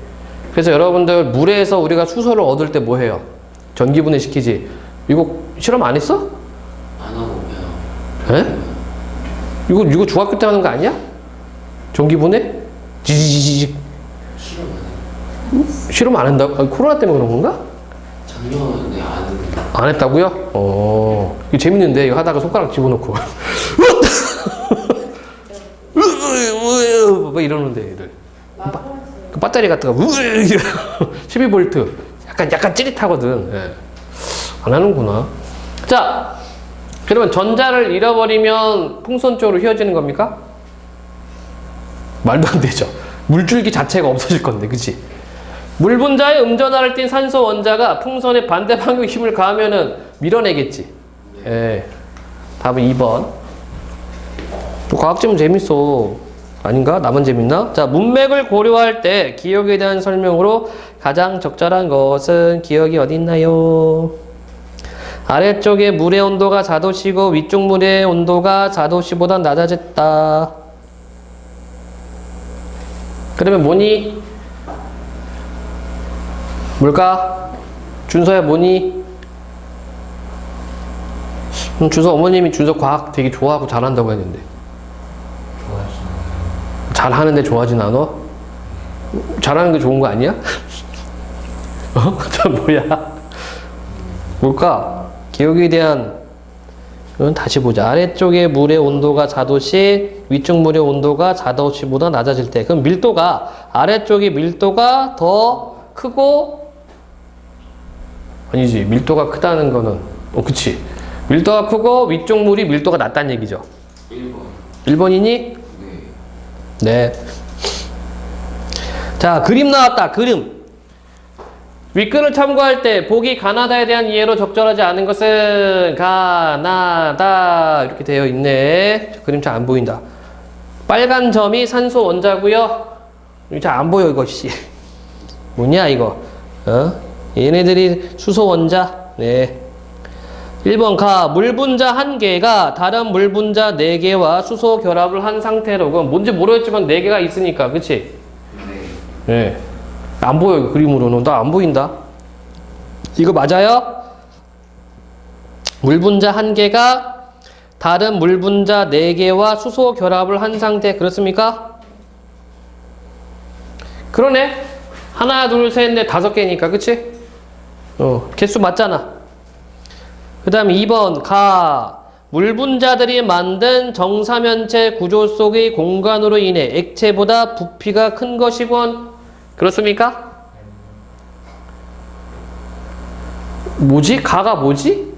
그래서 여러분들 물에서 우리가 수소를 얻을 때 뭐 해요? 전기 분해시키지. 이거 실험 안 했어? 안 하고 그냥. 에? 이거 중학교 때 하는 거 아니야? 전기 분해? 지지지직. 실험 안 해요. 실험 안 한다고? 아, 코로나 때문에 그런 건가? 작년에 안 했다고요? 이거 재밌는데 이거 하다가 손가락 집어넣고 뭐 이러는데 애들 그 배터리 갖다가 12V 약간 찌릿하거든. 예. 안 하는구나. 자, 그러면 전자를 잃어버리면 풍선 쪽으로 휘어지는 겁니까? 말도 안 되죠. 물줄기 자체가 없어질 건데, 그치? 물 분자의 음전하를 띤 산소 원자가 풍선에 반대 방향의 힘을 가하면은 밀어내겠지. 예. 답은 2번. 과학지문 재밌어. 아닌가? 나만 재밌나? 자, 문맥을 고려할 때 기억에 대한 설명으로 가장 적절한 것은 기억이 어디 있나요? 아래쪽에 물의 온도가 4도씨고 위쪽 물의 온도가 4도씨보다 낮아졌다. 그러면 뭐니? 뭘까? 준서야 뭐니? 준서 어머님이 준서 과학 되게 좋아하고 잘한다고 했는데 잘하는데 좋아하진 않아? 잘하는 게 좋은 거 아니야? 저 뭐야? 뭘까? 기억에 대한 이건 다시 보자. 아래쪽에 물의 온도가 4도씨, 위쪽 물의 온도가 4도씨보다 낮아질 때, 그럼 밀도가 아래쪽이 밀도가 더 크고 아니지, 밀도가 크다는 거는 그치, 밀도가 크고 위쪽 물이 밀도가 낮다는 얘기죠. 1번. 1번이니? 네. 네. 자, 그림 나왔다. 그림. 윗글을 참고할 때 보기 가나다에 대한 이해로 적절하지 않은 것은 가나다 이렇게 되어 있네. 그림 잘 안 보인다. 빨간 점이 산소 원자고요. 잘 안 보여 이것이. 뭐냐 이거? 얘네들이 수소 원자. 네. 1번 가. 물 분자 1개가 다른 물 분자 4개와 수소 결합을 한 상태로. 그건 뭔지 모르겠지만 4개가 있으니까. 그치? 네. 네. 안 보여, 그림으로는. 나 안 보인다. 이거 맞아요? 물 분자 1개가 다른 물 분자 4개와 수소 결합을 한 상태. 그렇습니까? 그러네. 하나, 둘, 셋, 넷, 5개니까. 그치? 개수 맞잖아. 그 다음에 2번 가. 물 분자들이 만든 정사면체 구조 속의 공간으로 인해 액체보다 부피가 큰 것이건. 그렇습니까? 뭐지? 가가 뭐지?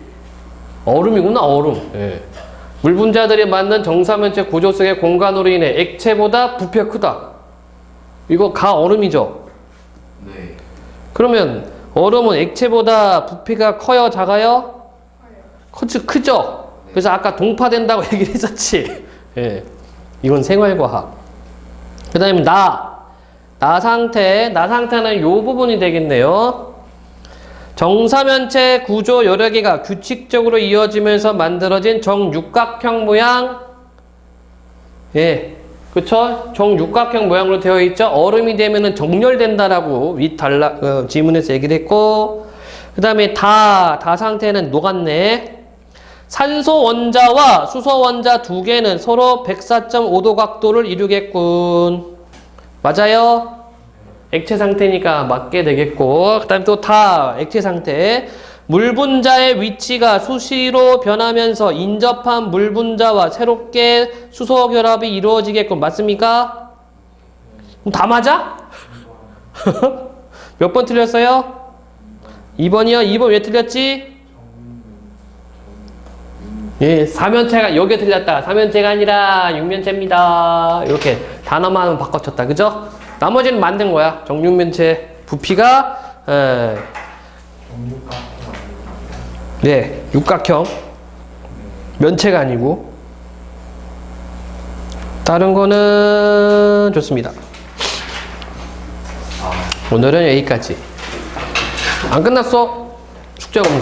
얼음이구나, 얼음. 예. 물 분자들이 만든 정사면체 구조 속의 공간으로 인해 액체보다 부피가 크다. 이거 가 얼음이죠? 네. 그러면 얼음은 액체보다 부피가 커요, 작아요? 크죠? 그래서 아까 동파된다고 얘기를 했었지. 예. 이건 생활과학. 그 다음에 나 상태는 이 부분이 되겠네요. 정사면체 구조 여러 개가 규칙적으로 이어지면서 만들어진 정육각형 모양. 예. 그쵸? 정육각형 모양으로 되어 있죠? 얼음이 되면은 정렬된다라고 지문에서 얘기를 했고, 그 다음에 다 상태는 녹았네. 산소 원자와 수소 원자 두 개는 서로 104.5도 각도를 이루겠군. 맞아요? 액체 상태니까 맞게 되겠고, 그 다음에 또 다 액체 상태. 물 분자의 위치가 수시로 변하면서 인접한 물 분자와 새롭게 수소 결합이 이루어지겠군. 맞습니까? 그럼 다 맞아? 몇 번 틀렸어요? 2번이요? 2번 왜 틀렸지? 예, 4면체가 여기에 틀렸다. 4면체가 아니라 6면체입니다. 이렇게 단어만 바꿔쳤다. 그죠? 나머지는 만든 거야. 정육면체 부피가 네, 육각형 면체가 아니고 다른 거는 좋습니다. 오늘은 여기까지. 안 끝났어. 숙제 검사.